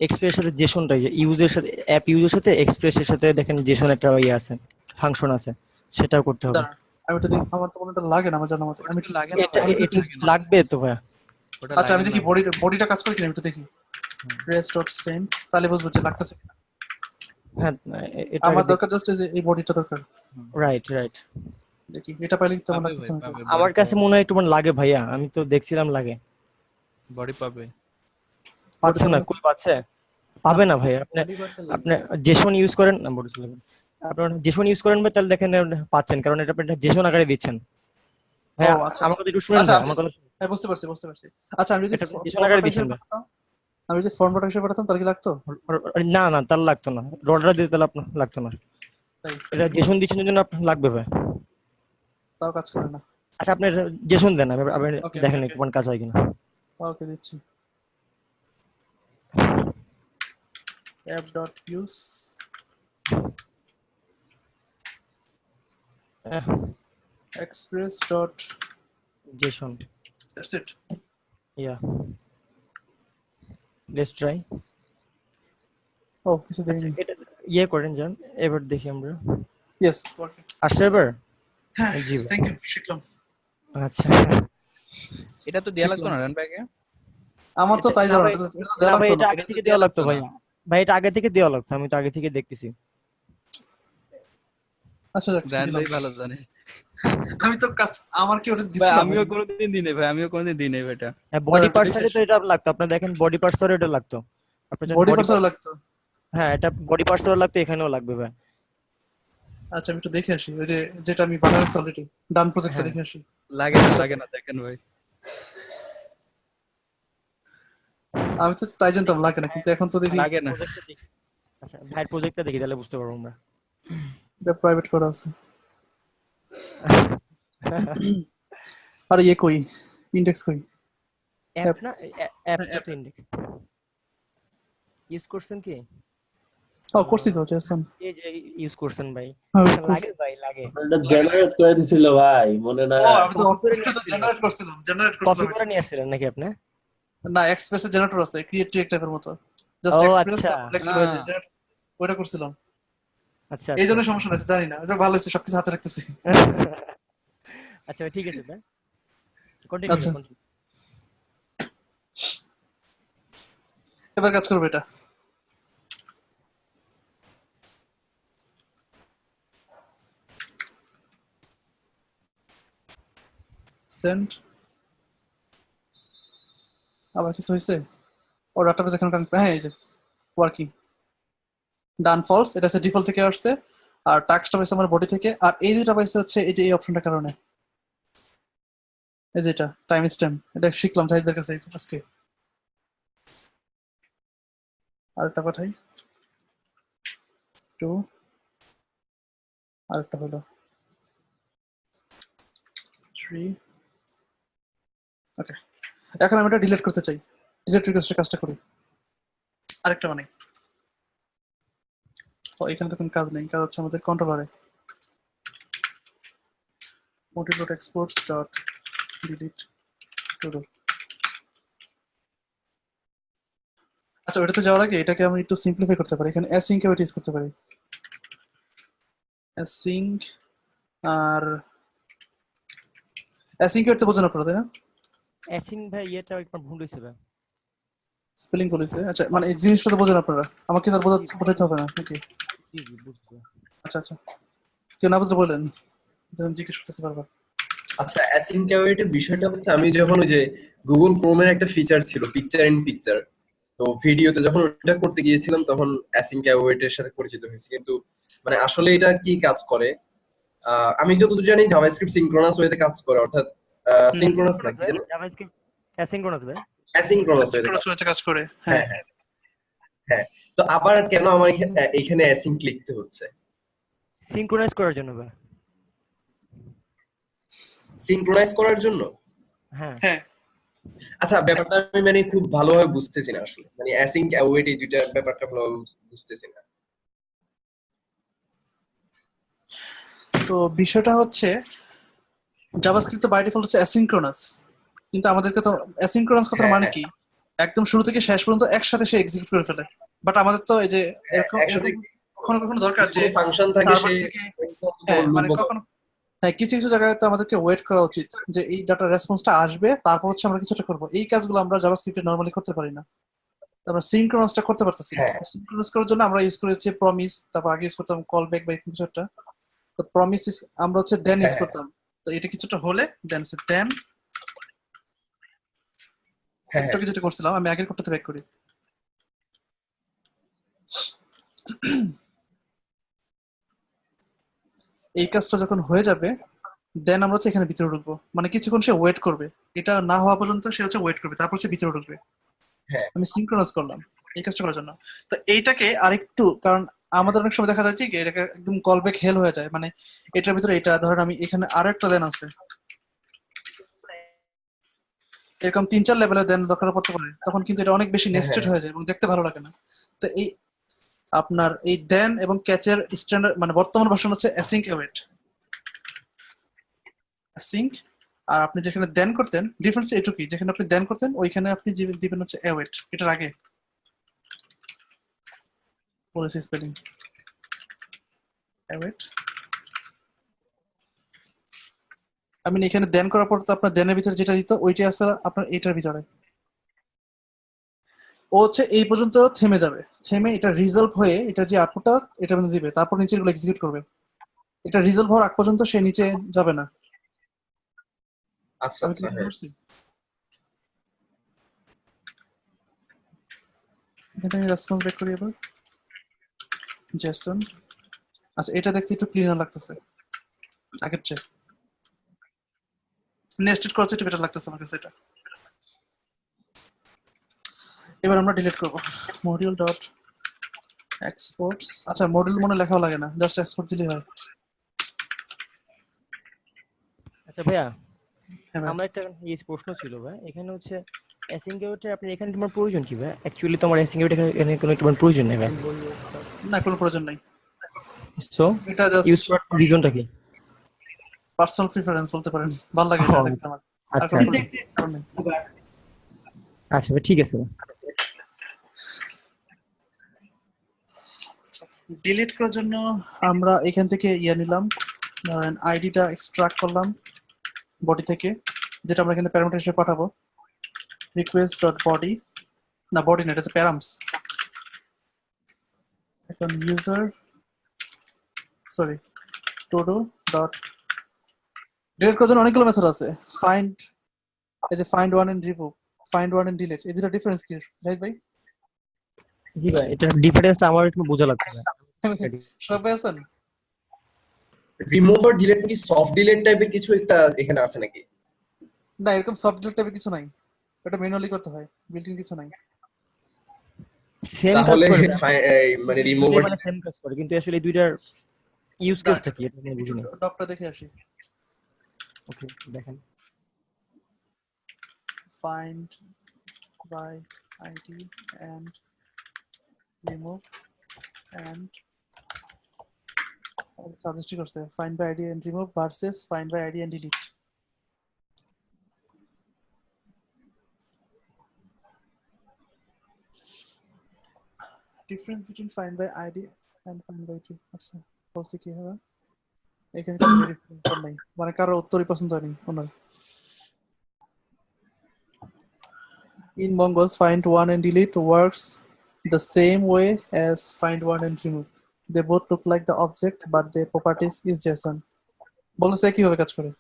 এক্সপ্রেসের সাথে জেসনটা, যে ইউজের সাথে অ্যাপ ইউজের সাথে এক্সপ্রেসের সাথে দেখেন জেসন একটা ইয়ে আছে, ফাংশন আছে, সেটাও করতে হবে। দাঁড়ান আমি তো দেখি, আমার তো কোনোটা লাগে না আমার জানা মতে। আমি লাগে না এটা ভাই, এটা লাগবে তো ভাইয়া। ওটা আচ্ছা আমি লাগে দেখি না। বডিটা কাজ করে কিনা আমি একটু দেখি। res ডট সেন্ড, তাহলে বুঝবো যে লাগতেছে। হ্যাঁ এটা আমার দরকার জাস্ট এই বডিটা দরকার। Right right. দেখি এটা পাইলে তো আমার পাবে লাগতেছে ভাই, না। পাবে, আমার body কাছে পাবে, মনে হয় একটু মানে লাগে ভাইয়া, আমি তো দেখছিলাম লাগে। body পাবে। পাচ্ছে না, কই পাচ্ছে? পাবে না ভাইয়া। আপনি আপনি জেসন ইউজ করেন না, বলেছিলাম আপনার জেসন ইউজ করেন ভাই তাহলে দেখেন পাচ্ছেন, কারণ এটা আপনি জেসন আকারে দিচ্ছেন ভাই। ও আচ্ছা আমার কথা একটু শুনেন আচ্ছা ভাই, আমার কথা হ্যাঁ বুঝতে পারছি বুঝতে পারছি। আচ্ছা আমি যদি এটা জেসন আকারে দিচ্ছেন ভাই। আমি যদি ফর্মেট হিসেবে পাঠাতাম তাহলে কি লাগতো? না না, তার লাগতো না, রডার দিতে তাহলে আপনার লাগতো না। তাই এটা জেসন দিচ্ছেন জন্য আপনার লাগবে ভাই। তাও কাজ করে না। আচ্ছা আপনি জেসন দেন, আপনি ওকে দেখেন ওকে একটু কোন কাজ হয় কিনা। ওকে দিচ্ছি। app.use express dot JSON, that's it. Yeah let's try. ও কিছু দেখিনি। এটা ইয়ে করেন যান, এবার দেখি আমরা। yes working. আসছে এবার? জি ভাই। থ্যাংক ইউ শিখলাম। আচ্ছা এটা তো দেয়া লাগতো না রান ভাইকে? আমার তো তাই না ধারণা, ভাই, এটা তো না দেওয়া ভাই, লাগতো এটা না। আগে থেকে দেওয়া লাগতো ভাই। ভাই এটা আগে থেকে দেওয়া লাগতো, আমি তো আগে থেকে দেখতেছি। আচ্ছা যাক, রান দিলাম। ভাই ভালো জানে। আমি তো কাজ আমার কি ওটা ভাই দিছিলাম? আমিও কোনোদিন দিই নাই ভাই, আমিও কোনোদিন দিই নাই ভাই এটা। বডি এটা পার্টসে দেখে তো এটা লাগতো, আপনি দেখেন বডি পার্টসে এটা লাগতো। আপনি যখন বডি বডি পার্টস লাগতো। হ্যাঁ, এটা বডি পার্টসে লাগতো, এখানেও লাগবে ভাই। আচ্ছা আমি একটু দেখে আসি, ওই যে যেটা আমি বানাচ্ছি অলরেডি ডান প্রজেক্টটা হ্যাঁ দেখে আসি। লাগে না দেখেন ভাই। আমি তো তাই জানতাম লাগে না, কিন্তু এখন তো দেখি লাগে না। প্রজেক্টটা দেখি। আচ্ছা ভাই প্রজেক্টটা দেখি তাহলে বুঝতে পারবো আমরা। এটা প্রাইভেট করা আছে। আর ইয়ে কই, ইন্ডেক্স কই? অ্যাপ না, অ্যাপ হ্যাঁ, তো ইন্ডেক্স ইউজ করছেন কি? ও করছি তো জেসন। এই যে ইউজ করছেন ভাই, ইউজ করছি। লাগে ভাই লাগে। এটা জেনারেট করে দিছিল ভাই, মনে ও নাই? আমি তো কপি করে নিয়ে এটা তো আসছিলেন, জেনারেট করছিলাম কপি করে নিয়ে আসছিলেন নাকি আপনি? না এক্সপ্রেসের জেনারেটর আছে, ক্রিয়েট টাইপের মতো, ও জাস্ট এক্সপ্রেস আচ্ছা তারপর লেখা হয়ে যায় হ্যাঁ। ওইটা করছিলাম। আচ্ছা এই আচ্ছা জন্য আচ্ছা। সমস্যা হয়েছে জানি না, এটা ভালো হয়েছে সবকিছু হাতে রাখতেছি। আচ্ছা ভাই ঠিক আছে ভাই, কন্টিনিউ আচ্ছা ভাই কন্টিনিউ। এবার কাজ করবে এটা। সেন্ড, আবার কিছু হয়েছে? ও ডাটাবেস এখন কানেক্ট, হ্যাঁ এই যে ওয়ার্কিং, ডান ফলস, এটা হচ্ছে ডিফল্ট থেকে আসছে, আর টাস্কটা পাইছে আমার বডি থেকে, আর এই দুইটা পাইছে হচ্ছে এই যে এই অপশনটার কারণে, এই যে এটা টাইম স্ট্যাম্প, এটা শিখলাম জাহিদের কাছে আজকে। আরেকটা পাঠাই টু, আরেকটা হলো 3। ওকে, এখন আমি এটা ডিলিট করতে চাই, ডিলিট রিকোয়েস্টের কাজটা করি, আরেকটা বানাই। ও এখানে তো কোনো কাজ নেই, কাজ হচ্ছে আমাদের কন্ট্রোলারে motive.exports.delete to do। আচ্ছা ওটাতে যাওয়ার আগে এটাকে আমি একটু সিম্পলিফাই করতে পারি, এখানে অ্যাসিঙ্ক এ ইউজ করতে পারি, অ্যাসিঙ্ক। আর অ্যাসিঙ্ক এর তো বোঝেন আপনারা তাই না? অ্যাসিং ভাই এটা একবার ভুল হয়েছে ভাই। স্পেলিং বলেছে, আচ্ছা মানে এই জিনিসটা তো বোঝেন আপনারা, আমাকে তার বোঝাতে হবে না নাকি? জি জি বুঝছি। আচ্ছা আচ্ছা, কেউ না বুঝতে বলেন, যেন জিজ্ঞেস করতেছি বারবার। আচ্ছা, অ্যাসিঙ্ক অ্যাওয়েটের বিষয়টা হচ্ছে, আমি যখন ওই যে গুগল ক্রোমের একটা ফিচার ছিল পিকচার ইন পিকচার, তো ভিডিওতে যখন ওটা করতে গিয়েছিলাম তখন অ্যাসিঙ্ক অ্যাওয়েটের সাথে পরিচিত হয়েছি, কিন্তু মানে আসলে এটা কি কাজ করে আমি যতদূর জানি জাভাস্ক্রিপ্ট সিনক্রোনাস ওয়েতে কাজ করে, অর্থাৎ সিনক্রোনাস না কি জানো, জাভাস্ক্রিপ্ট অ্যাসিঙ্ক্রোনাস ভাই। অ্যাসিনক্রোনাস ওয়েতে কাজ সিনক্রোনাস ওয়েতে কাজ করে, হ্যাঁ। হ্যাঁ হ্যাঁ হ্যাঁ। তো আবার কেন আমার এখানে অ্যাসিঙ্ক লিখতে হচ্ছে? সিনক্রোনাইজ করার জন্য ভাই। সিনক্রোনাইজ করার জন্য? হ্যাঁ হ্যাঁ আচ্ছা, ব্যাপারটা আমি মানে খুব ভালোভাবে বুঝতেছি না আসলে, মানে অ্যাসিঙ্ক অ্যাওয়েট এই দুইটা ব্যাপারটা ভালোভাবে বুঝতেছি না। তো বিষয়টা হচ্ছে জাভাস্ক্রিপ্ট বাই ডিফল্ট হচ্ছে অ্যাসিনক্রোনাস, কিন্তু আমাদেরকে তো অ্যাসিনক্রোনাস কথার মানে কি, একদম শুরু থেকে শেষ পর্যন্ত একসাথে সে এক্সিকিউট করে ফেলে, বাট আমাদের তো এই যে এরকম একসাথে কখনো কখনো দরকার যে ফাংশন থাকে সার্ভার সে থেকে, হ্যাঁ মানে কখনো, হ্যাঁ কিছু কিছু জায়গায় তো আমাদেরকে ওয়েট করা উচিত যে এই ডাটা রেসপন্সটা আসবে, তারপর হচ্ছে আমরা কিছুটা করবো, এই কাজগুলো আমরা জাভাস্ক্রিপ্টে নরমালি করতে পারি না, তো আমরা সিনক্রোনাসটা করতে পারতেছি না। হ্যাঁ সিনক্রোনাস করার জন্য আমরা ইউজ করি হচ্ছে প্রমিস, তারপর আগে ইউজ করতাম কল ব্যাক বা কিছু একটা, তো প্রমিস আমরা হচ্ছে দেন ইউজ হ্যাঁ করতাম, তো এটা কিছুটা হলে দেন দেন হ্যাঁ একটু যেটা করছিলাম, আমি আগের করতে ব্যাক করি। এই কাজটা যখন হয়ে যাবে দেন আমরা হচ্ছে এখানে ভিতরে ঢুকবো, মানে কিছুক্ষণ সে ওয়েট করবে, এটা না হওয়া পর্যন্ত সে হচ্ছে ওয়েট করবে, তারপর সে ভিতরে ঢুকবে। হ্যাঁ আমি সিনক্রোনাইজ করলাম এই কাজটা করার জন্য। তো এইটাকে আরেকটু, কারণ আমাদের অনেক সময় দেখা যাচ্ছে কি এটাকে একদম কল ব্যাক হেল হয়ে যায়, মানে এটার ভিতরে এটা ধরেন আমি এখানে আরো একটা দেন আছে, এরকম 3-4 লেভেলের দেন দরকার পড়তে পারে, তখন কিন্তু এটা অনেক বেশি হ্যাঁ নেস্টেড হ্যাঁ হয়ে যায় এবং দেখতে ভালো লাগে না। তো এই আপনার এই দেন এবং ক্যাচের স্ট্যান্ডার্ড মানে বর্তমান ভার্সন হচ্ছে অ্যাসিঙ্ক অ্যাওয়েট, অ্যাসিঙ্ক। আর আপনি যেখানে দেন করতেন ডিফারেন্স এটুকুই, যেখানে আপনি দেন করতেন ওইখানে আপনি দিবেন হচ্ছে অ্যাওয়েট, এটার আগে বলেছি স্পেলিং অ্যাওয়েট। আমি এখানে দেন করার পর তো আপনার দেনের ভিতরে যেটা দিত ওইটাই আছে আপনার এটার ভিতরে, ও হচ্ছে এই পর্যন্ত থেমে যাবে, থেমে এটা রিজলভ হয়ে এটা যে আউটপুটটা এটার মধ্যে দিবে, তারপর নিচে এগুলো এক্সিকিউট করবে। এটা রিজলভ হওয়ার আগ পর্যন্ত সে নিচে যাবে না। আচ্ছা আমি আচ্ছা ক্লিয়ার হ্যাঁ করছি? এখানে আমি রেসপন্স ব্যাক করি এবার জেসন। আচ্ছা এটা দেখতে একটু ক্লিনার লাগতেছে আগের চেয়ে, নেস্টেড করার চেয়ে একটু বেটার লাগতেছে আমার কাছে এটা। এবার আমরা ডিলিট করব মডিউল ডট এক্সপোর্টস। আচ্ছা মডিউল মনে লেখাও লাগে না, জাস্ট এক্সপোর্ট দিলেই হয়। আচ্ছা ভাইয়া, হ্যাঁ ভাই। আমার একটা প্রশ্ন ছিল ভাই, এখানে হচ্ছে অ্যাসিঙ্কেউটে আপনি এখানে তোমার প্রয়োজন কি ভাই? অ্যাকচুয়ালি তোমার অ্যাসিঙ্কেউট এখানে কোনো তোমার প্রয়োজন নেই ভাই। না কোনো প্রয়োজন নাই, সো এটা জাস্ট ইউজ করার রিজনটা কি? পার্সোনাল প্রিফারেন্স বলতে পারেন, ভালো লাগে এটা ও, দেখতে আমার। আর আচ্ছা কোনো আচ্ছা কারণ নেই। আচ্ছা ভাই, ঠিক আছে ভাই। ডিলিট করার জন্য আমরা এখান থেকে নিলাম, ধরেন আইডিটা এক্সট্রাক্ট করলাম বডি থেকে, যেটা আমরা এখানে প্যারামিটার হিসেবে পাঠাবো, রিকোয়েস্ট ডট বডি, না বডি না, এটা হচ্ছে প্যারামস। এখন user sorry todo dot delete করার জন্য অনেকগুলো মেথড আছে। ফাইন্ড, এই যে find one and remove, find one and delete, এই দুটো ডিফারেন্স কি রাইট ভাই? জি ভাই, এটা ডিফারেন্সটা আমার একটু বোঝা লাগছে ভাই। সবাই আছেন? রিমুভ আর ডিলিট কি সফট ডিলিট টাইপের কিছু একটা এখানে আছে নাকি? না এরকম সফট ডিলিট টাইপের কিছু নাই, এটা ম্যানুয়ালি করতে হয়, বিল্ট ইন কিছু নাই। সেম কাজ তাহলে করে ভাই, মানে রিমুভ দুইটাই মানে সেম কাজ করে, কিন্তু আসলে এই দুইটার ইউজ কেসটা কি এটা নিয়ে বুঝিনি। ডকটা দেখে আসি। ওকে দেখেন। Find by ID and remove and suggest করছে find by ID and remove versus find by ID and delete. Difference between find by ID and find by ID আচ্ছা বলছে কি হবে এখানে কোনো ভেরিফিকেশন নাই, মানে কারো উত্তরই পছন্দ হয়নি ওনার। In Mongols, find one and delete works the same way as find one and remove. They both look like the object, but their properties is JSON. বলছে কিভাবে কাজ করে?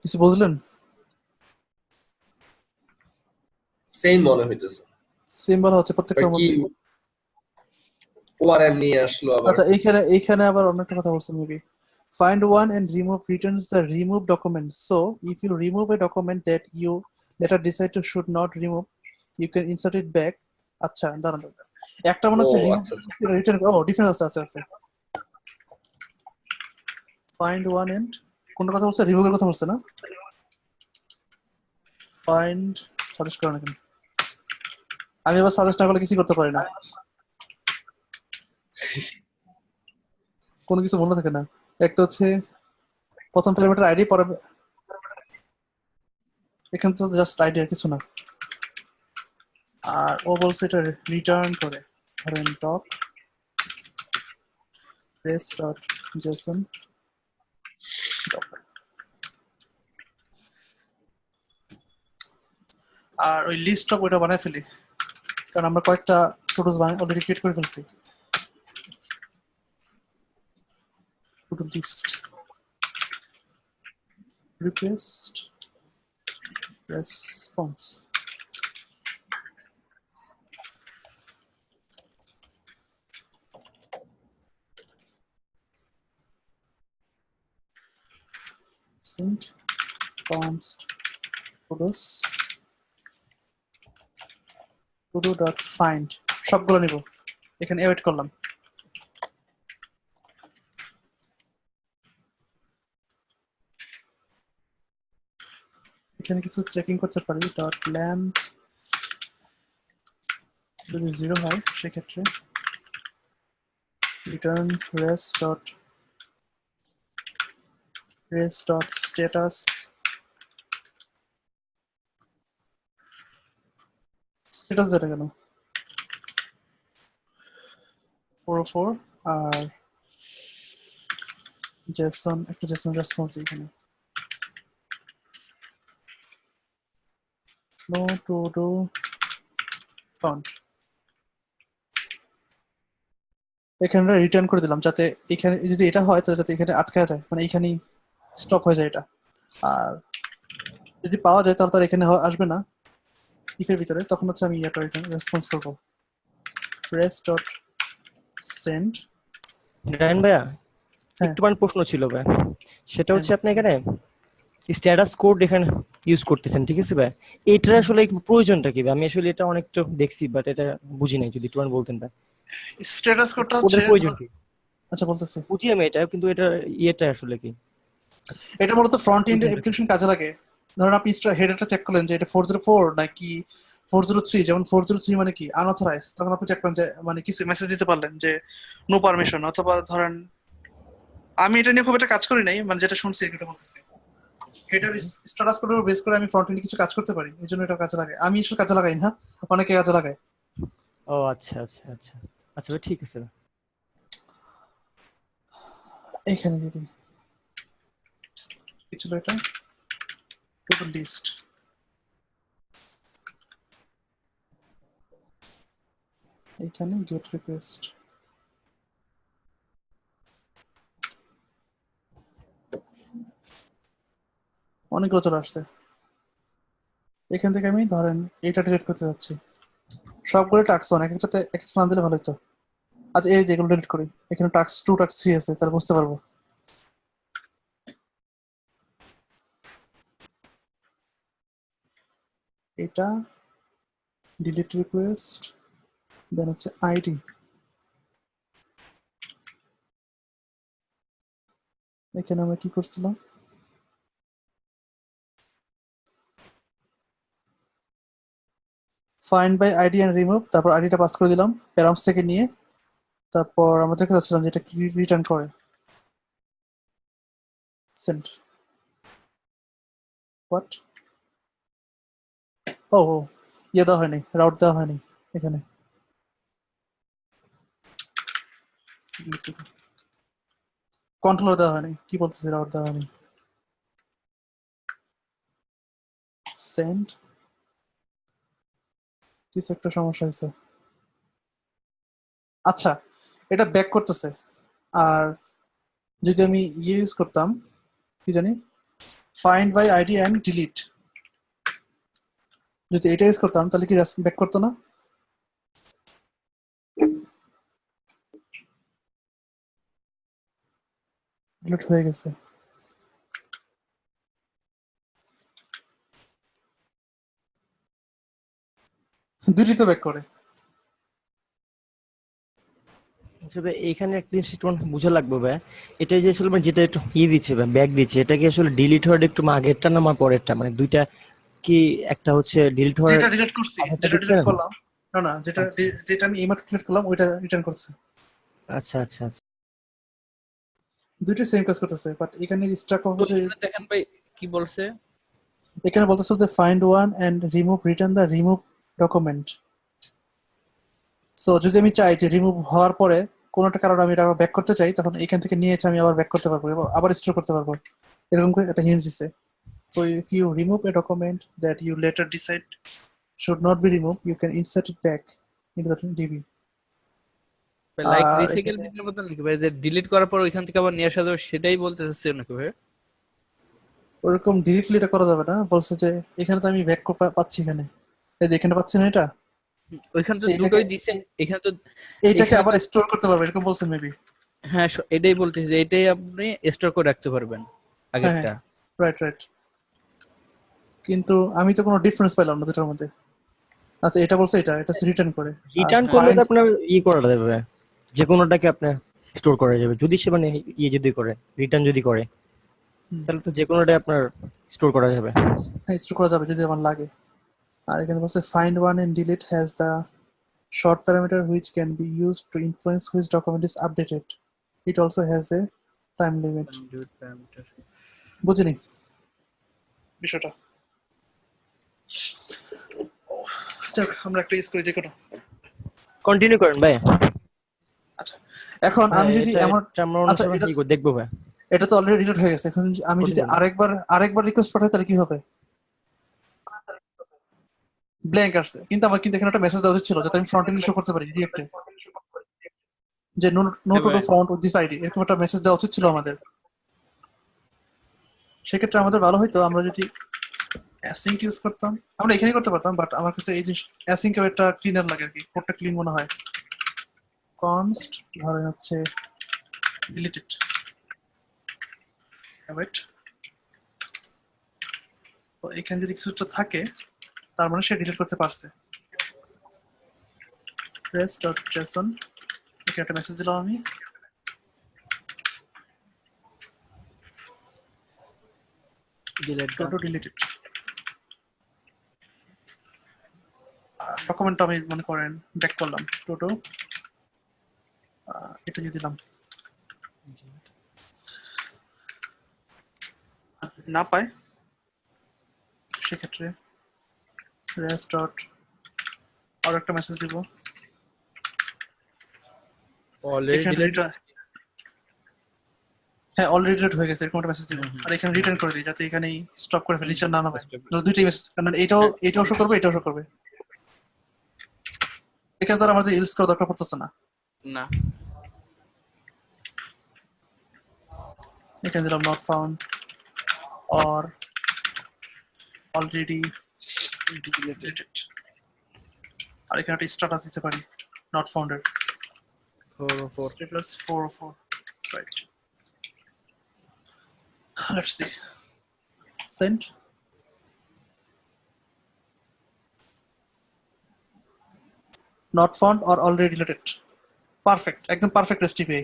কিছু বুঝলেন? সেম মনে হইতেছে। সিম্বল হচ্ছে প্রত্যেকটার কি মধ্যে। ওআরএম নিয়ে আসলো আবার। আচ্ছা এইখানে আবার অন্য একটা কথা বলছে maybe. Find one and remove returns the remove document. So if you remove a document that you later decide to should not remove, you can insert it back. আচ্ছা দাঁড়ান, একটা মনে ও হচ্ছে রিমুভ আচ্ছা আচ্ছা রিটার্ন, ও ডিফারেন্স আছে। Find one and কোনটা কথা বলছে? রিমুভের কথা বলছে না? Find সাজেস্ট করেন কেন? আমি এবার সাজেস্ট না করলে কিছু করতে পারি না, কোনো কিছু মনে থাকে না। একটা হচ্ছে প্রথম প্যারামিটার আইডি, পরে এখানে তো জাস্ট আইডি আর কিছু না। আর ও বলছে এটা রিটার্ন করে, ধরেন ডট রেস ডট জেসন আর ওই লিস্ট অফ ওইটা বানায় ফেলি, কারণ আমরা কয়েকটা ফটোস অলরেডি ক্রিয়েট করে ফেলছি। to list, request response. Sync const photos photo.find সবগুলো নিব, এখানে এওয়েট করলাম। এখানে কিছু চেকিং করতে পারি, ডট লেন্থ যদি 0 হয় সেক্ষেত্রে রিটার্ন res.status স্ট্যাটাস যেটা কেন 404 আর জেসন একটা জেসন রেসপন্স এখানে no to do found এখানে রিটার্ন করে দিলাম, যাতে এখানে যদি এটা হয় তাহলে যাতে এখানে আটকা যায়, মানে এখানেই স্টপ হয়ে যায় এটা। আর যদি পাওয়া যায় তাহলে তার এখানে আসবে না ইফের ভিতরে, তখন হচ্ছে আমি এটা রিটার্ন রেসপন্স করব res.send। রায়ন ভাইয়া হ্যাঁ। একটু প্রশ্ন ছিল ভাই, সেটা হ্যাঁ। হচ্ছে আপনি এখানে স্ট্যাটাস কোড এখানে ইউজ করতেছেন, ঠিক আছে ভাই? এটার আসলে প্রয়োজনটা কি ভাই? আমি আসলে এটা অনেকটা দেখছি বাট এটা বুঝি নাই, যদি একটু বলতেন ভাই স্ট্যাটাস কোডটা হচ্ছে কোডের প্রয়োজন কি। আচ্ছা বলতেছি, বুঝি আমি এটা, কিন্তু এটা ইয়েটা আসলে কি? এটা মূলত ফ্রন্ট এন্ড অ্যাপ্লিকেশন কাজে লাগে। ধরেন আপনি হেডারটা চেক করলেন যে এটা 404 নাকি 403, যেমন 403 মানে কি আনঅথরাইজ, তখন আপনি চেক করেন যে মানে কিছু মেসেজ দিতে পারলেন যে নো পারমিশন, অথবা ধরেন আমি এটা নিয়ে খুব একটা কাজ করি নাই, মানে যেটা শুনছি এটা বলতেছি, হেডার স্ট্যাটাস কোডের উপর বেস করে আমি ফ্রন্ট এন্ডে কিছু কাজ করতে পারি, এই জন্য এটা কাজে লাগে। আমি আসলে কাজে লাগাই না, অনেকে কাজে লাগায়। ও আচ্ছা আচ্ছা আচ্ছা আচ্ছা ভাই, ঠিক আছে ভাই। এখানে যদি কি ছিল এটা টু ডু লিস্ট, এখানে গেট রিকোয়েস্ট, অনেকগুলো চলে আসছে। এখান থেকে আমি ধরেন এটা ডিলিট করতে যাচ্ছি, সবগুলো টাস্ক অন, এক একটাতে এক একটা নাম দিলে ভালো হতো। আচ্ছা এই যেগুলো ডিলিট করি, এখানে টাস্ক 2 টাস্ক 3 আছে, তাহলে বুঝতে পারবো। এটা ডিলিট রিকোয়েস্ট, দেন হচ্ছে আইডি, এখানে আমরা কি করছিলাম, find by ID and remove, তারপর আইডিটা পাস করে দিলাম প্যারামস থেকে নিয়ে, তারপর আমরা দেখতে যাচ্ছিলাম যে এটা কি রিটার্ন করে। সেন্ড হোয়াট, ও ইয়ে দেওয়া হয়নি, রাউট দেওয়া হয়নি এখানে, কন্ট্রোলার দেওয়া হয়নি, কি বলতেছি রাউট দেওয়া হয়নি। সেন্ড, কিছু একটা সমস্যা হয়েছে। আচ্ছা এটা ব্যাক করতেছে, আর যদি আমি ইউজ করতাম কি জানি find by ID and delete, যদি এটা ইউজ করতাম তাহলে কি ব্যাক করতো না? ডিলিট হয়ে গেছে। দুটি তো ব্যাক করে। আচ্ছা ভাই, এখানে একটা জিনিস একটু বোঝা লাগবে ভাই, এটা যে আসলে মানে যেটা একটু দিচ্ছে বা ব্যাক দিচ্ছে, এটা কি আসলে ডিলিট হওয়ার একটু আগেরটা না পরেরটা, মানে দুইটা কি? একটা হচ্ছে ডিলিট হওয়ার যেটা ডিলিট করছি, আগেরটা যেটা দিচ্ছে ডিলিট না? করলাম, না না যেটা আচ্ছা যেটা আমি এইমাত্র ডিলিট করলাম ওইটা রিটার্ন করছে। আচ্ছা আচ্ছা আচ্ছা। দুইটা সেম কাজ করতেছে, বাট এখানে স্ট্রাক তো হবে। এখানে দেখেন ভাই কি বলছে, এখানে বলতেছে যে find one and remove return the remove document. So যদি আমি চাই যে রিমুভ হওয়ার পরে কোনো একটা কারণে আমি এটা আবার ব্যাক করতে চাই, তখন এখান থেকে নিয়ে আমি আবার ব্যাক করতে পারবো এবং আবার স্টোর করতে পারবো, এরকম করে একটা হিন্ট দিছে। So if you remove a document that you later decide should not be removed, you can insert it back into the DB. Like আর রিসাইকেল এখানে বিনের মতো নাকি ভাই, যে ডিলিট করার পর ওইখান থেকে আবার নিয়ে আসা যাবে, সেটাই বলতে চাচ্ছি নাকি ভাই? ওরকম ডিরেক্টলি এটা করা যাবে না, বলছে যে এখানে তো আমি ব্যাক পাচ্ছি এখানে, এই যে এখানে পাচ্ছি না এটা, ওইখানে তো তো এটাকে দুটোই দিছে, এখানে তো এইটাকে এখানে তো আবার স্টোর করতে পারবে এরকম বলছে মেবি। হ্যাঁ এটাই বলতেছি যে এটাই আপনি স্টোর করে রাখতে পারবেন হ্যাঁ হ্যাঁ, আগেরটা। Right right. কিন্তু আমি তো কোনো ডিফারেন্স পেলাম না দুটোর মধ্যে। আচ্ছা এটা বলছে এটা এটা রিটার্ন করে। আর রিটার্ন করলে তো ফাইন্ড, আপনার করা যাবে, যে কোনোটাকে আপনার স্টোর করা যাবে যদি সে মানে যদি করে রিটার্ন যদি করে, তাহলে তো যে কোনোটাই আপনার স্টোর করা যাবে। স্টোর করা যাবে যদি আমার লাগে। আর এখানে বলছে find one and delete has the short parameter which can be used to influence which document is updated. It also has a time limit. বুঝিনি বিষয়টা। যাক আমরা একটা ইউজ করি যে কোনো। কন্টিনিউ করেন ভাই। আচ্ছা এখন আমি যদি এটা এমন, এটা আমরা অন্য আচ্ছা সময় এটা দেখবো ভাই। এটা তো অলরেডি ডিলিট হয়ে গেছে, এখন আমি যদি Continue. আরেকবার রিকোয়েস্ট পাঠাই তাহলে কি হবে? ব্ল্যাঙ্ক আসছে, কিন্তু আমার কিন্তু এখানে একটা মেসেজ দেওয়া উচিত ছিল যাতে আমি ফ্রন্ট এন্ড শো করতে পারি রিঅ্যাক্টে, যে নো হ্যাঁ টু ডু ভাই, ফ্রন্ট উইথ দিস আইডি, এরকম একটা মেসেজ দেওয়া উচিত ছিল আমাদের। সেক্ষেত্রে আমাদের ভালো হইতো আমরা যদি অ্যাসিঙ্ক ইউজ করতাম, আমরা এখানেই করতে পারতাম, বাট আমার কাছে এই যে অ্যাসিঙ্ক এর একটা ক্লিনার লাগে আর কি, কোডটা ক্লিন মনে হয়। কনস্ট ধরেন হচ্ছে ডিলিটেড, ওয়েট, তো এখানে যদি কিছুটা থাকে তার মানে সে ডিলিট করতে পারছে। res.json, এখানে একটা মেসেজ দিলাম আমি, ডিলিট টোটো ডিলিটেড। ডকুমেন্টটা আমি মনে করেন ব্যাক করলাম, টোটো এটা দিয়ে দিলাম, না পায় সেক্ষেত্রে res ডট আর একটা মেসেজ দিব, অলরেডি এখানে ডিলিট। রিটার্ন, হ্যাঁ অলরেডি ডিলিট হয়ে গেছে এরকম একটা মেসেজ দিব, আর এখানে রিটার্ন করে দিই যাতে এখানেই স্টপ করে ফেলি, না পায়। দুইটাই মেসেজ, কারণ এটাও শো করবে এটাও শো করবে, এখানে তো আর আমাদের ইউজ করা দরকার পড়তেছে না। না, এখানে দিলাম not found or already deleted, আর এখানে একটা স্ট্যাটাস দিতে পারি not founded, 404 status 404, right. Let's see. Send. Not found or already deleted. Perfect. একদম পারফেক্ট রেসিপি।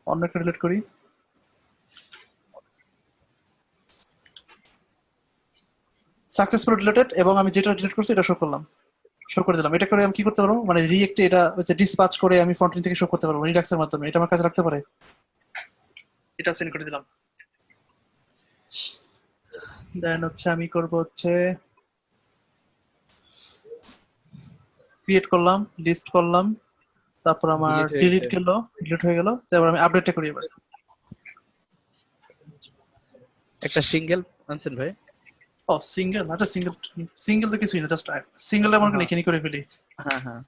অন্য একটা ডিলিট করি। সাকসেসফুল ডিলিটেড, এবং আমি যেটা ডিলিট করছি এটা শো করলাম, শো করে দিলাম। এটা করে আমি কি করতে পারবো, মানে রিঅ্যাক্টে এটা হচ্ছে ডিসপ্যাচ করে আমি ফ্রন্ট এন্ড থেকে শো করতে পারবো রিডাক্সের মাধ্যমে, এটা আমার কাজে লাগতে পারে। এটা সেন্ড করে দিলাম। দেন হচ্ছে আমি করব হচ্ছে ক্রিয়েট করলাম, লিস্ট করলাম, তারপর আমার ডিলিট হয়ে ডিলিট গেছে। গেল, ডিলিট হয়ে গেল, তারপর আমি আপডেটটা করি এবার। একটা সিঙ্গেল আনছেন ভাই? ও সিঙ্গেল, আচ্ছা সিঙ্গেল তো কিছুই না, জাস্ট সিঙ্গেল আমরা হ্যাঁ লিখে করে ফেলি। হ্যাঁ হ্যাঁ,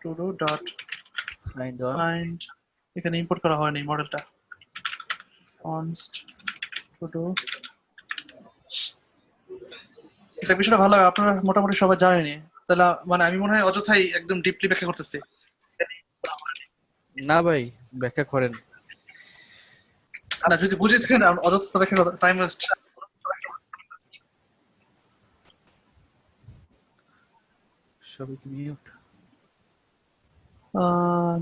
to do dot find one. find, এখানে ইম্পোর্ট করা হয়নি মডেলটা, const to do, এটা বিষয়টা ভালো, আপনারা মোটামুটি সবাই জানেনি, তাহলে মানে আমি মনে হয় অযথাই একদম ডিপলি ব্যাখ্যা করতেছি। না ভাই, ব্যাখ্যা করেন। না যদি বুঝে থাকেন অযথা ব্যাখ্যা টাইম ওয়েস্ট। সবই কি মিউট?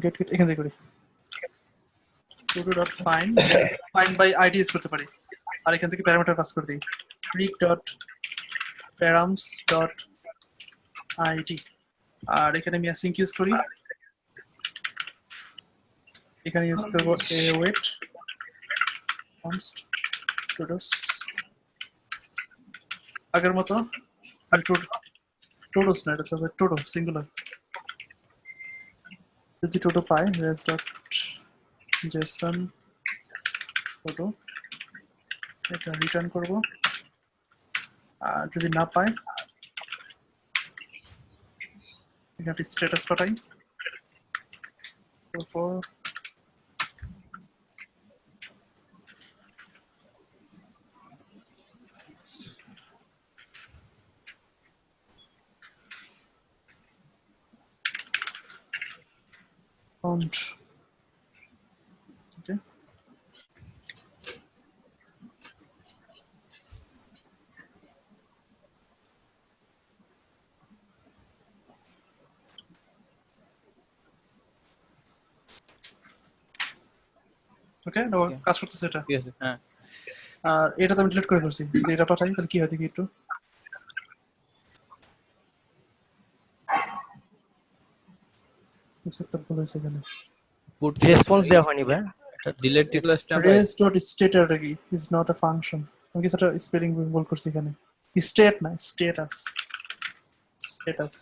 গেট এখান থেকে করি, to do dot find, find by id use করতে পারি, আর এখান থেকে প্যারামিটার পাস করে দিই read dot params dot id, আর এখানে আমি async ইউজ করি, এখানে ইউজ করব await const to do আগের মতো, আর টোটোস না, এটা হবে টোটো সিঙ্গুলার, যদি টোটো পাই res dot json টোটো, এটা রিটার্ন করব, আর যদি না পাই এখানে স্ট্যাটাস পাঠাই ফর font. Okay. ওকে কাজ করতেছে এটা ঠিক আছে হ্যাঁ আর এটা তো আমি ডিলিট করে ফেলছি যদি এটা পাঠাই তাহলে কি হয় দেখি একটু কিছু একটা ভুল হয়েছে এখানে রেসপন্স দেওয়া হয়নি ভাই ডিলেট ক্লাসটা আমরা res.status is not a function আমি কিছুটা স্পেলিং ভুল করছি এখানে স্টেট না status status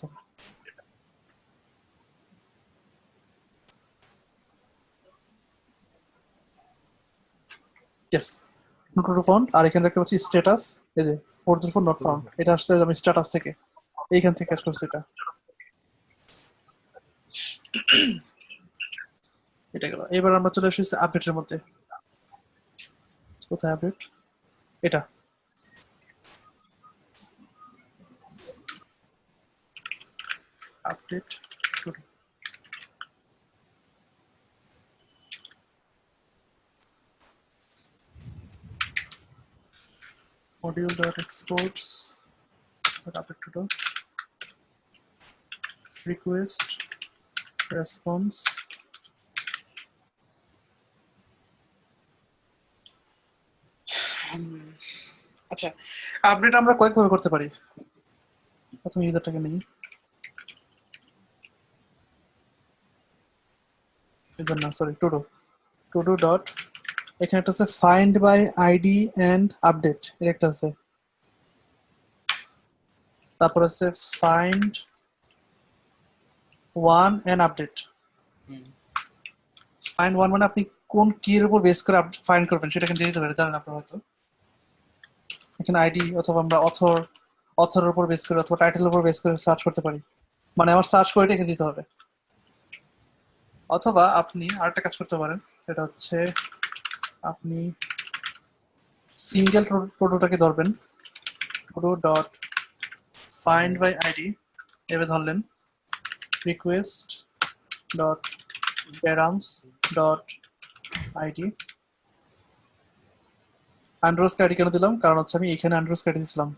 yes not found আর এখানে দেখতে পাচ্ছি স্ট্যাটাস এই যে 404 not found এটা আসছে আমি স্ট্যাটাস থেকে এইখান থেকে কাজ করছি এটা এটা গেল এবার আমরা চলে এসেছি আপডেটের মধ্যে কোথায় আপডেট এটা update module.exports update to request response আচ্ছা আপডেট আমরা কয়েকভাবে করতে পারি প্রথমে ইউজারটাকে নিই ইউজার না সরি to do dot এখানে একটা আছে find by id and update এর একটা আছে তারপর আছে find one and update find one মানে আপনি কোন কির উপর বেস করে ফাইন্ড করবেন সেটা কিন্তু দিতে পারে জানেন আপনারা হয়তো এখানে আইডি অথবা আমরা অথরের উপর বেস করে অথবা টাইটেলের উপর বেস করে সার্চ করতে পারি মানে আমার সার্চ করে এখানে দিতে হবে অথবা আপনি আরেকটা কাজ করতে পারেন সেটা হচ্ছে আপনি সিঙ্গেল প্রোটোটাকে ধরবেন proto dot find by id এভাবে ধরলেন request dot params dot id underscore ID কেন দিলাম কারণ হচ্ছে আমি এখানে আন্ডারস্কোর আইডি দিয়েছিলাম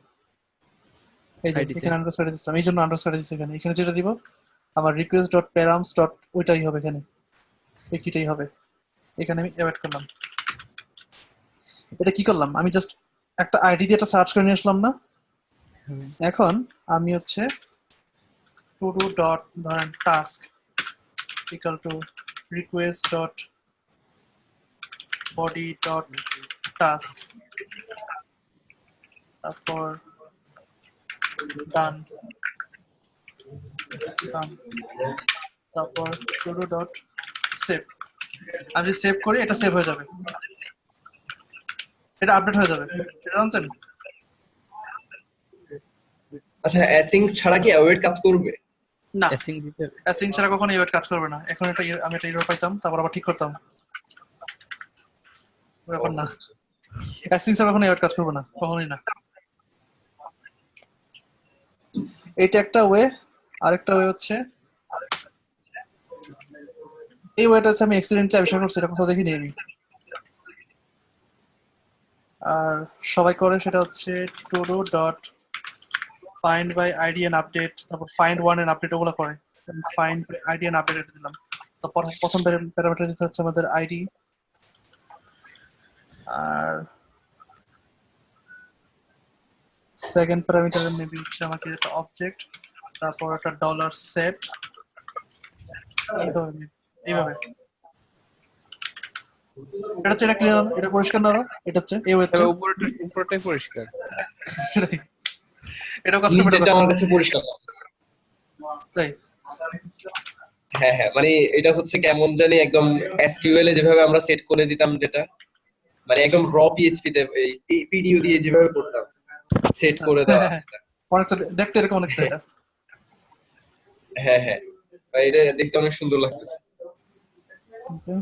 এই যে এখানে আন্ডারস্কোর আইডি দিয়েছিলাম এই জন্য আন্ডারস্কোর আইডি দিয়েছি এখানে যেটা দিব আমার request dot params dot ওইটাই হবে এখানে একইটাই হবে এখানে আমি এড করলাম এটা কি করলাম আমি জাস্ট একটা আইডি দিয়ে এটা সার্চ করে নিয়ে আসলাম না এখন আমি হচ্ছে to do dot ধরেন task equal to request dot body dot task তারপর done তারপর to do dot save আমি যদি সেভ করি এটা সেভ হয়ে যাবে এটা আপডেট হয়ে যাবে এটা জানতেন আচ্ছা অ্যাসিং ছাড়া কি অ্যাওয়েট কাজ করবে না অ্যাসিং দিতে অ্যাসিং ছাড়া কখনো ইভেট কাজ করবে না এখন এটা আমি এটা এরর পাইতাম তারপর আবার ঠিক করতাম ব্যাপার না অ্যাসিং ছাড়া কখনো ইভেট কাজ করবে না কখনোই না এটা একটা ওয়ে আরেকটা ওয়ে হচ্ছে এই ওয়েটা হচ্ছে আমি অ্যাক্সিডেন্টলি আবিষ্কার করছি এটা কোথাও দেখিনি আমি আর সবাই করে সেটা হচ্ছে to do dot find by id and update তারপর find one and update ওগুলো করে find id and update এটা দিলাম তারপর প্রথম প্যারামিটার দিতে হচ্ছে আমাদের id আর সেকেন্ড প্যারামিটার মেবি হচ্ছে আমাকে একটা অবজেক্ট তারপর একটা ডলার সেট এইভাবে এটা হচ্ছে এটা ক্লিয়ার এটা পরিষ্কার না এটা হচ্ছে এই হচ্ছে উপরটাই পরিষ্কার এটাও কাজ করবে নিচেরটা আমার কাছে পরিষ্কার তাই হ্যাঁ হ্যাঁ মানে এটা হচ্ছে কেমন জানি একদম এসকিউএল এ যেভাবে আমরা সেট করে দিতাম যেটা মানে একদম র পিএইচপি তে এই পিডিও দিয়ে যেভাবে করতাম সেট করে দেওয়া অনেকটা দেখতে এরকম অনেকটা এটা হ্যাঁ হ্যাঁ ভাই, এটা দেখতে অনেক সুন্দর লাগতেছে। ওকে,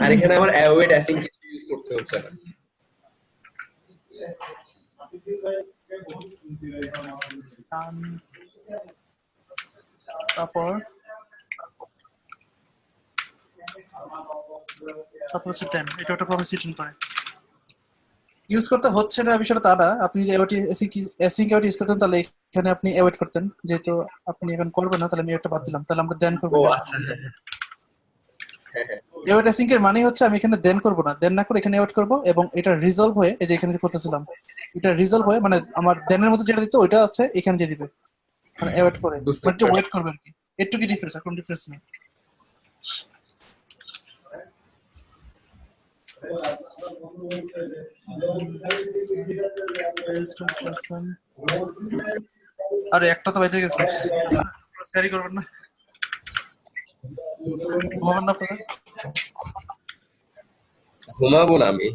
আর এখানে আমার অ্যাওয়েট অ্যাসিং কিছু ইউজ করতে হচ্ছে না। তারপর তারপর হচ্ছে দেন এটা একটা প্রমিস রিটার্ন করে ইউজ করতে হচ্ছে না বিষয়টা তা না। আপনি যদি এওটি এসিং কেওটি ইউজ করতেন তাহলে এখানে আপনি অ্যাভয়েড করতেন, যেহেতু আপনি এখন করবেন না তাহলে আমি এটা বাদ দিলাম, তাহলে আমরা দেন করবো। ও আচ্ছা, হ্যাঁ হ্যাঁ হ্যাঁ। অ্যাভয়েড এসিং এর মানে হচ্ছে আমি এখানে দেন করবো না, দেন না করে এখানে অ্যাভয়েড করবো, এবং এটা রিজলভ হয়ে এই যে এখানে যে করতেছিলাম এটা রিজলভ হয়ে মানে আমার দেনের মধ্যে যেটা দিত ওইটা আছে এখানে দিয়ে দিবে, মানে অ্যাভয়েড করে বুঝতে মানে একটু পারছি। ওয়েট করবে আর কি। একটু কি ডিফারেন্স, আর কোনো ডিফারেন্স নেই। আরে একটা তো বেঁচে গেছে, ক্যারি করবেন না, ঘুমাবেন না আপনারা? ঘুমাবো না আমি।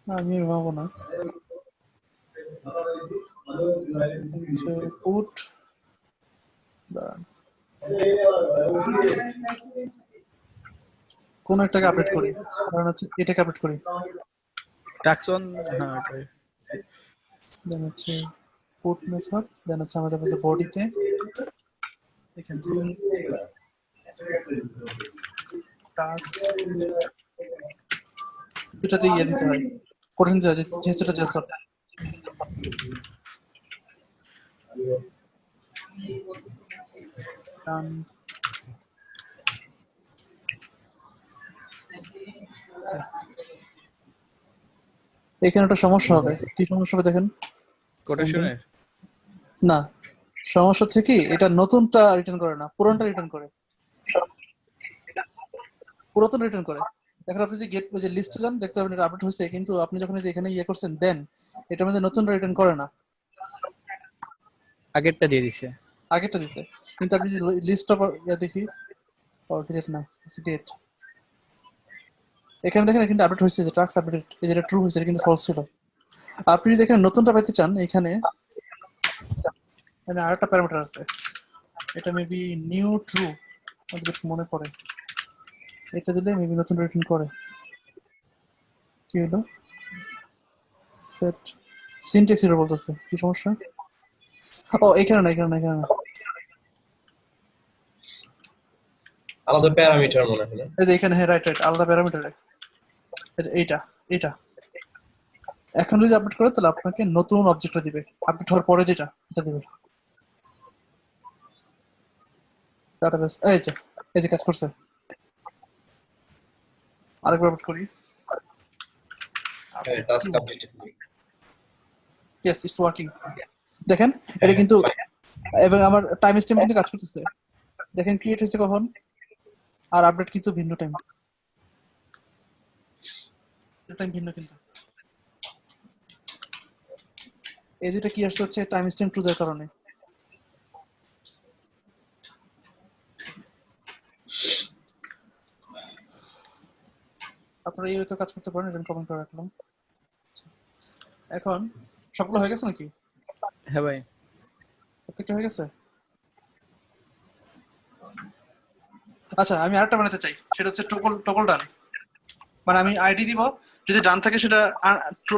না, আমি ঘুমাবো না। পুট কোন একটাকে আপডেট করি, কারণ হচ্ছে এটাকে আপডেট করি। ট্রাকশন, হ্যাঁ ওটাই। দেন হচ্ছে পুট মেথড, দেন হচ্ছে আমাদের কাছে বডিতে এখান থেকে টাস্ক দুটাতে ইয়ে দিতে হয়, কঠিন দিতে হয় যেহেতু এটা জেসন। এখানে একটা সমস্যা হবে, কি সমস্যা হবে দেখেন। কোটেশনের না, সমস্যা হচ্ছে কি এটা নতুনটা রিটার্ন করে না, পুরোনোটা রিটার্ন করে, পুরাতন রিটার্ন করে। এখন আপনি যদি গেট যে লিস্টে যান দেখতে পাবেন এটা আপডেট হয়েছে, কিন্তু আপনি যখন এই যে এখানে ইয়ে করছেন দেন এটার মধ্যে নতুনটা রিটার্ন করে না, আগেরটা দিয়ে দিছে। আগেরটা দিছে। কিন্তু আপনি যদি লিস্টটা দেখি ডিলিট না ডেট, এখানে দেখেন কিন্তু আপডেট হয়েছে যে টাস্ক আপডেট, এই যেটা ট্রু হয়েছে এটা কিন্তু ফলস ছিল। আপনি যদি এখানে নতুনটা পেতে চান এখানে মানে আরেকটা প্যারামিটার আছে, এটা মেবি নিউ ট্রু, আমাদের মনে পড়ে, এটা দিলে মেবি নতুন রিটার্ন করে। কি হলো সেট সিনট্যাক্স এরর বলতেছে, কি সমস্যা? ও এখানে না, এখানে না, এখানে না, আলাদা প্যারামিটার মনে হয় না? এই যে এখানে, হ্যাঁ রাইট রাইট, আলাদা প্যারামিটারে এইটা এটা। এখন যদি আপডেট করে তাহলে আপনাকে নতুন অবজেক্টটা দিবে, আপডেট হওয়ার পরে যেটা এটা দিবে ডাটাবেস। এই যে কাজ করছে, আরেকবার আপডেট করি। হ্যাঁ, task update. Yes it's working, দেখেন এটা কিন্তু, এবং আমার টাইম স্ট্যাম্প কিন্তু কাজ করতেছে, দেখেন ক্রিয়েট হয়েছে কখন আর আপডেট কিন্তু ভিন্ন টাইম, টাইম ভিন্ন। কিন্তু এই দুটো কি আসছে হচ্ছে টাইম স্ট্যাম্প ট্রু দেওয়ার কারণে। আপনারা এই হয়তো কাজ করতে পারেন, এটা কমেন্ট করে রাখলাম। এখন সবগুলো হয়ে গেছে নাকি? হ্যাঁ ভাই, প্রত্যেকটা হয়ে গেছে। আচ্ছা আমি আরেকটা বানাতে চাই, সেটা হচ্ছে টগল ডান, মানে আমি আইডি দিব, যদি ডান থাকে সেটা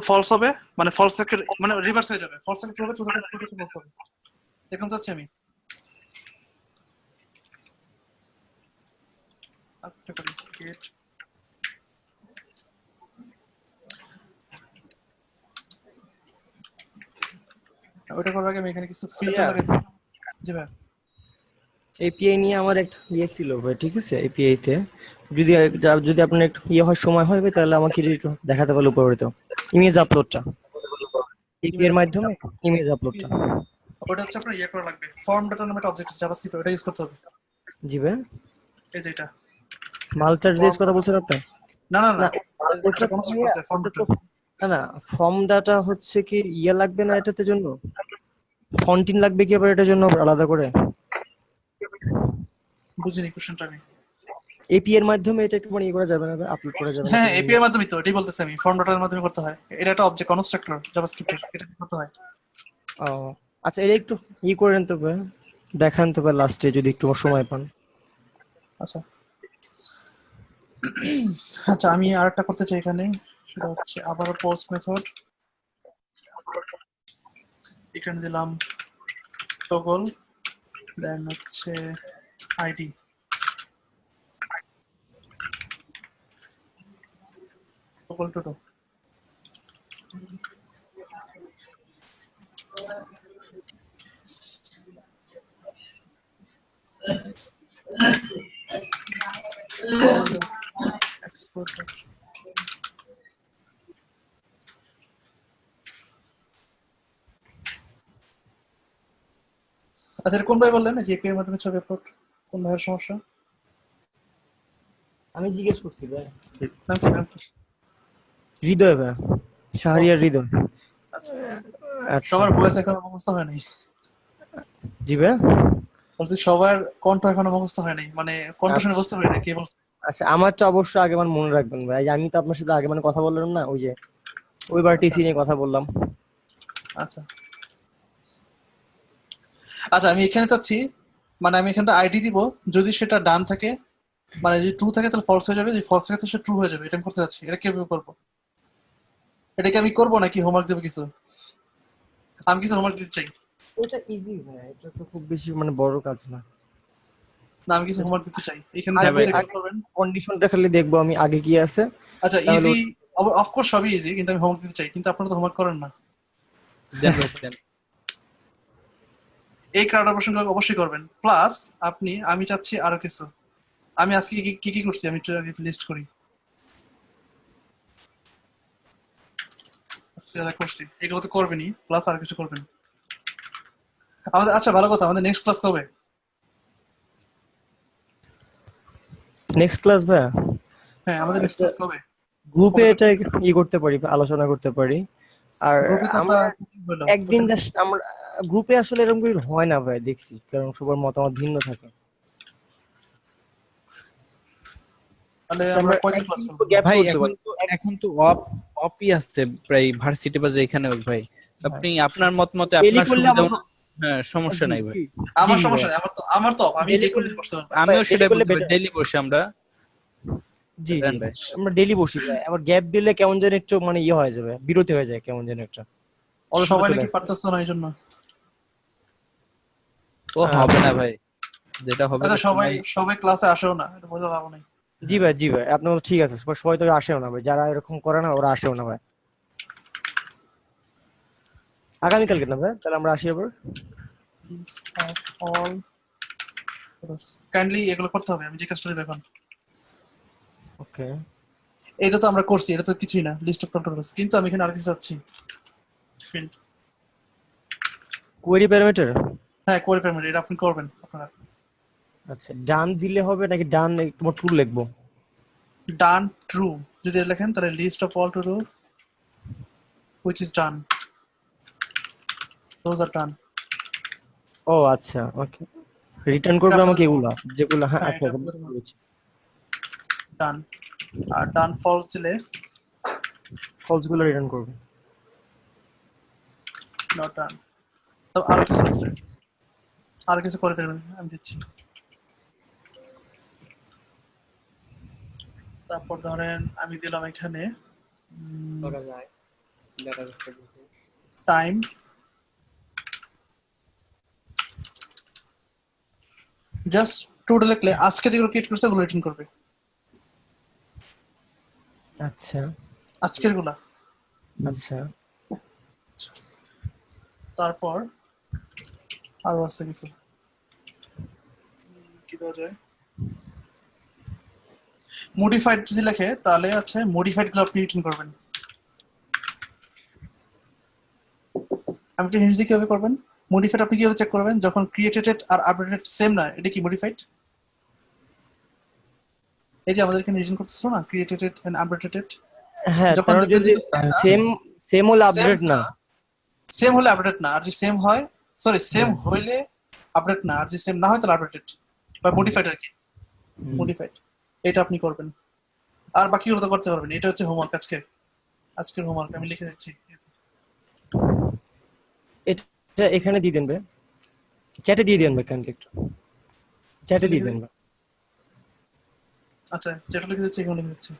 ফলস হবে, মানে ফলস থাকে মানে রিভার্স হয়ে যাবে, ফলস থাকে ট্রু হবে, ট্রু থাকে ফলস হবে। এখন যাচ্ছে আমি আরেকটা করি গেট, ওটা করার আগে আমি এখানে কিছু ফিল্টার লাগাই দিই। জি ভাই, এপিআই নিয়ে আমার একটা ইয়ে ছিল ভাই, ঠিক আছে? এপিআই তে যদি যদি আপনার একটু ইয়ে হয়, সময় হবে, তাহলে আমাকে একটু দেখাতে পারলে উপকারিত। ইমেজ আপলোডটা এপিআই এর মাধ্যমে, ইমেজ আপলোডটা। ওটা হচ্ছে আপনার ইয়ে করা লাগবে, ফর্ম ডাটা নামে একটা অবজেক্ট আছে জাভাস্ক্রিপ্ট, ওটা ইউজ করতে হবে। জি ভাই, এই যে এটা মাল্টার জেস কথা বলছেন আপনি? না না না, না এটা ওটা কনস্ট্রাক্ট করছে ফর্ম ডাটা। না না, ফর্ম ডাটা হচ্ছে কি ইয়ে লাগবে না এটাতে জন্য, ফন্টিন লাগবে কি আবার এটার জন্য আলাদা করে? বুঝিনি কোশ্চেনটা আমি। এপিআই এর মাধ্যমে এটা একটু মানে ইয়ে করা যাবে না, আপলোড করা যাবে না? হ্যাঁ এপিআই এর মাধ্যমে তো, এটাই বলতেছি আমি, ফর্ম ডাটার মাধ্যমে করতে হয়, এটা একটা অবজেক্ট কনস্ট্রাক্টর জাভাস্ক্রিপ্টের, এটা করতে হয়। ও আচ্ছা এটা একটু করেন তো ভাই, দেখান তো ভাই লাস্টে যদি একটু সময় পান। আচ্ছা আচ্ছা, আমি আরেকটা করতে চাই এখানে, সেটা হচ্ছে আবার পোস্ট মেথড। এখানে দিলাম টগল, দেন হচ্ছে আইডি টগল টু। এক্সপোর্ট। আচ্ছা, এটা কোন ভাই বললেন যে এপিআই এর মাধ্যমে ছবি আপলোড? কোন ভাইয়ের সমস্যা? আমি জিজ্ঞেস করছি ভাই। নাম কি, নাম কি? হৃদয় ভাই, শাহরিয়ার হৃদয়। আচ্ছা, আচ্ছা সবার ভয়েস এখনো মুখস্থ হয় নাই। জি ভাই। বলছি সবার কণ্ঠ এখনো মুখস্থ হয় নাই, মানে কণ্ঠ শুনে আচ্ছা বুঝতে পারি না কে বলছে। আচ্ছা, আমারটা অবশ্য আগে মানে মনে রাখবেন ভাই, এই যে আমি তো আপনার সাথে আগে মানে কথা বললাম না, ওই যে ওইবার আচ্ছা টিসি নিয়ে কথা বললাম। আচ্ছা আচ্ছা, আমি এখানে চাচ্ছি, মানে আমি এখানটা আইডি দিব, যদি সেটা ডান থাকে, মানে যদি ট্রু থাকে তাহলে ফলস হয়ে যাবে, যদি ফলস থাকে তাহলে সেটা ট্রু হয়ে যাবে। এটা আমি করতে চাচ্ছি, এটা কিভাবে করবো? এটা কি আমি করবো নাকি হোমওয়ার্ক দেবো কিছু? আমি কিছু হোমওয়ার্ক দিতে চাই। এটা ইজি ভাই, এটা তো খুব বেশি মানে বড় কাজ না। না, আমি কিছু হোমওয়ার্ক দিতে চাই, এখানে যা হ্যাঁ ভাই, কিছু আগে করবেন। কন্ডিশনটা খালি দেখবো আমি আগে কি আছে, আচ্ছা, তাহলে ইজি, অফকোর্স সবই ইজি, কিন্তু আমি হোমওয়ার্ক দিতে চাই, কিন্তু আপনারা তো হোমওয়ার্ক করেন না। দেন ভাই দেন। এই ক্রাউড প্রশ্নগুলো অবশ্যই করবেন। প্লাস আমি চাচ্ছি আরো কিছু। আমি আজকে কি কি কি করছি আমি একটু লিস্ট করি। আজকে যা করছি এগুলো তো করবেনই, প্লাস আর কিছু করবেন আমাদের। আচ্ছা, ভালো কথা, আমাদের নেক্সট ক্লাস কবে? নেক্সট ক্লাস ভাই। হ্যাঁ, আমাদের নেক্সট আচ্ছা, ক্লাস কবে? গ্রুপে কবে এটা করতে পারি, আলোচনা করতে পারি। আর গ্রুপে তো একটা আমরা হলো একদিন ওখানে। জাস্ট আমরা গ্রুপে আসলে এরকম কিছু হয় না ভাই, দেখছি, কারণ সবার মতামত ভিন্ন থাকে। তাহলে আচ্ছা, আমরা আমরা কয়দিন ক্লাস একদিন করবো? গ্যাপ ভাই করতে এখন পারি। তো এখন তো অপই আসছে প্রায় ভার্সিটি বাজে এখানে ভাই। আপনি আপনার মত মতে ডেলি আপনার করলে সুবিধা আমার হ্যাঁ, সমস্যা জি নাই ভাই। জি জি আমার জি ভাই, সমস্যা নেই, আমার তো আমি ডেলি যে কোনো করলে দিন করতে পারবো। আমিও ডেলি সেটাই করলে বলতে পারি, বেটার। ডেইলি বসে আমরা। জি জি, দেন ভাই। আমরা ডেলি বসি ভাই, আবার গ্যাপ দিলে কেমন যেন একটু মানে ইয়ে হয়ে যাবে, বিরতি হয়ে যায় কেমন যেন একটা, অলসতা সবাই চলে নাকি আসে। পারতেছে না এই জন্য। ও হবে না ভাই, যেটা হবে আচ্ছা, এক সবাই সময়। সবাই ক্লাসে আসেও না, এটা বোঝা লাভ নেই। জি ভাই জি ভাই, আপনার কথা ঠিক আছে, সবাই তো আসেও না ভাই, যারা এরকম করে না ওরা আসেও না ভাই। আগামীকালকে না ভাই, তাহলে আমরা আসি আবার। অল কাইন্ডলি এগুলো করতে হবে, আমি যে কাজটা দেবো এখন। ওকে, এটা তো আমরা করছি, এটা তো কিছুই না, লিস্ট অফ কন্ট্রোলার্স, কিন্তু আমি এখানে আর কিছু চাচ্ছি। Field, query parameter. হ্যাঁ, কোড প্যারামিটার, এটা আপনি করবেন আপনারা। আচ্ছা, ডান দিলে হবে নাকি ডান তোমার ট্রু লিখবো? ডান ট্রু যদি লেখেন তাহলে list of all to do which is done, those are done. ও আচ্ছা, ওকে, রিটার্ন এটা করবে আমাকে আপনাদের, এগুলা যেগুলো, হ্যাঁ হ্যাঁ আচ্ছা এটা আচ্ছা, আপনাদের বুঝতে পেরেছি। ডান। আর ডান ফলস দিলে ফলস গুলো রিটার্ন করবে। Not done. তো আরো কিছু আছে, আরো কিছু করে ফেলবেন, আমি দিচ্ছি। তারপর ধরেন আমি দিলাম এখানে টাইম, জাস্ট টোটাল লিখলে আজকে যেগুলো ক্রিয়েট করছে ওগুলো রিটার্ন করবে, আচ্ছা আজকের গুলা। আচ্ছা, তারপর আরো আছে কিছু, কি দেওয়া যায়, মডিফাইড যদি লেখে তাহলে আছে মডিফাইড গুলো আপনি রিটার্ন করবেন। আমি একটা হিন্টস কিভাবে করবেন। মডিফাইড আপনি কিভাবে চেক করবেন, যখন ক্রিয়েটেড আর আপডেটেড সেম না, এটা কি মডিফাইড? এই যে আমাদের এখানে রিটার্ন করতেছিল না ক্রিয়েটেড এন্ড আপডেটেড, হ্যাঁ, যখন কারণ দেখবেন যদি যে সেম সেম সেম হলে সেম আপডেট না। না, সেম হলে আপডেট না, আর যদি সেম হয়, সরি সেম হ্যাঁ, হইলে আপডেট না, আর যদি সেম না হয় তাহলে আপডেটেড বা মডিফাইড আর কি, মডিফাইড। এটা আপনি করবেন, আর বাকিগুলো তো করতে পারবেন। এটা হচ্ছে হোমওয়ার্ক আজকের হোমওয়ার্ক আমি লিখে দিচ্ছি। এটা এখানে দিয়ে দেন ভাই, চ্যাটে দিয়ে দেন ভাই, কাইন্ডলি একটু চ্যাটে দিয়ে লিখে দেন দিই? ভাই। আচ্ছা, যেটা লিখে দিচ্ছি এখানে লিখে দিচ্ছি।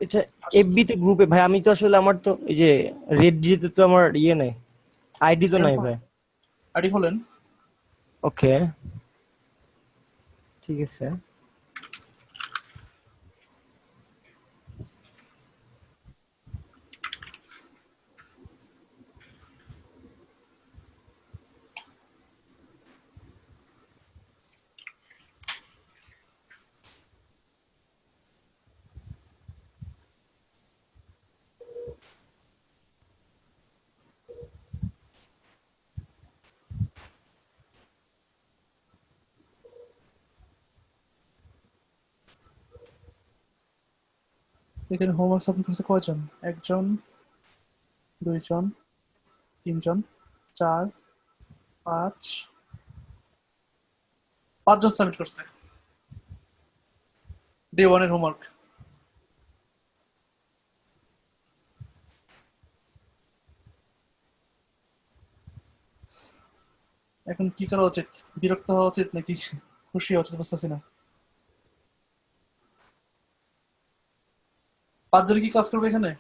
এটা এফবি তে গ্রুপে ভাই, আমি তো আসলে আমার তো এই যে রেডজিতে তো আমার ইয়ে নাই, আইডি তো নাই ভাই। আইডি খোলেন। ওকে, ঠিক আছে। এখানে হোমওয়ার্ক সাবমিট করছে কয়জন? 1 জন, 2 জন, 3 জন, 4, 5, 5 জন সাবমিট করছে ডে 1 এর হোমওয়ার্ক। এখন কি করা উচিত? বিরক্ত হওয়া উচিত নাকি খুশি হওয়া উচিত বুঝতেছি না। 5 জন কি কাজ করবে এখানে?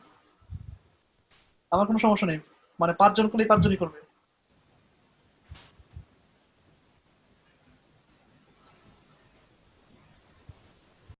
আমার কোনো সমস্যা নেই, মানে 5 জন করলেই 5 জনই করবে।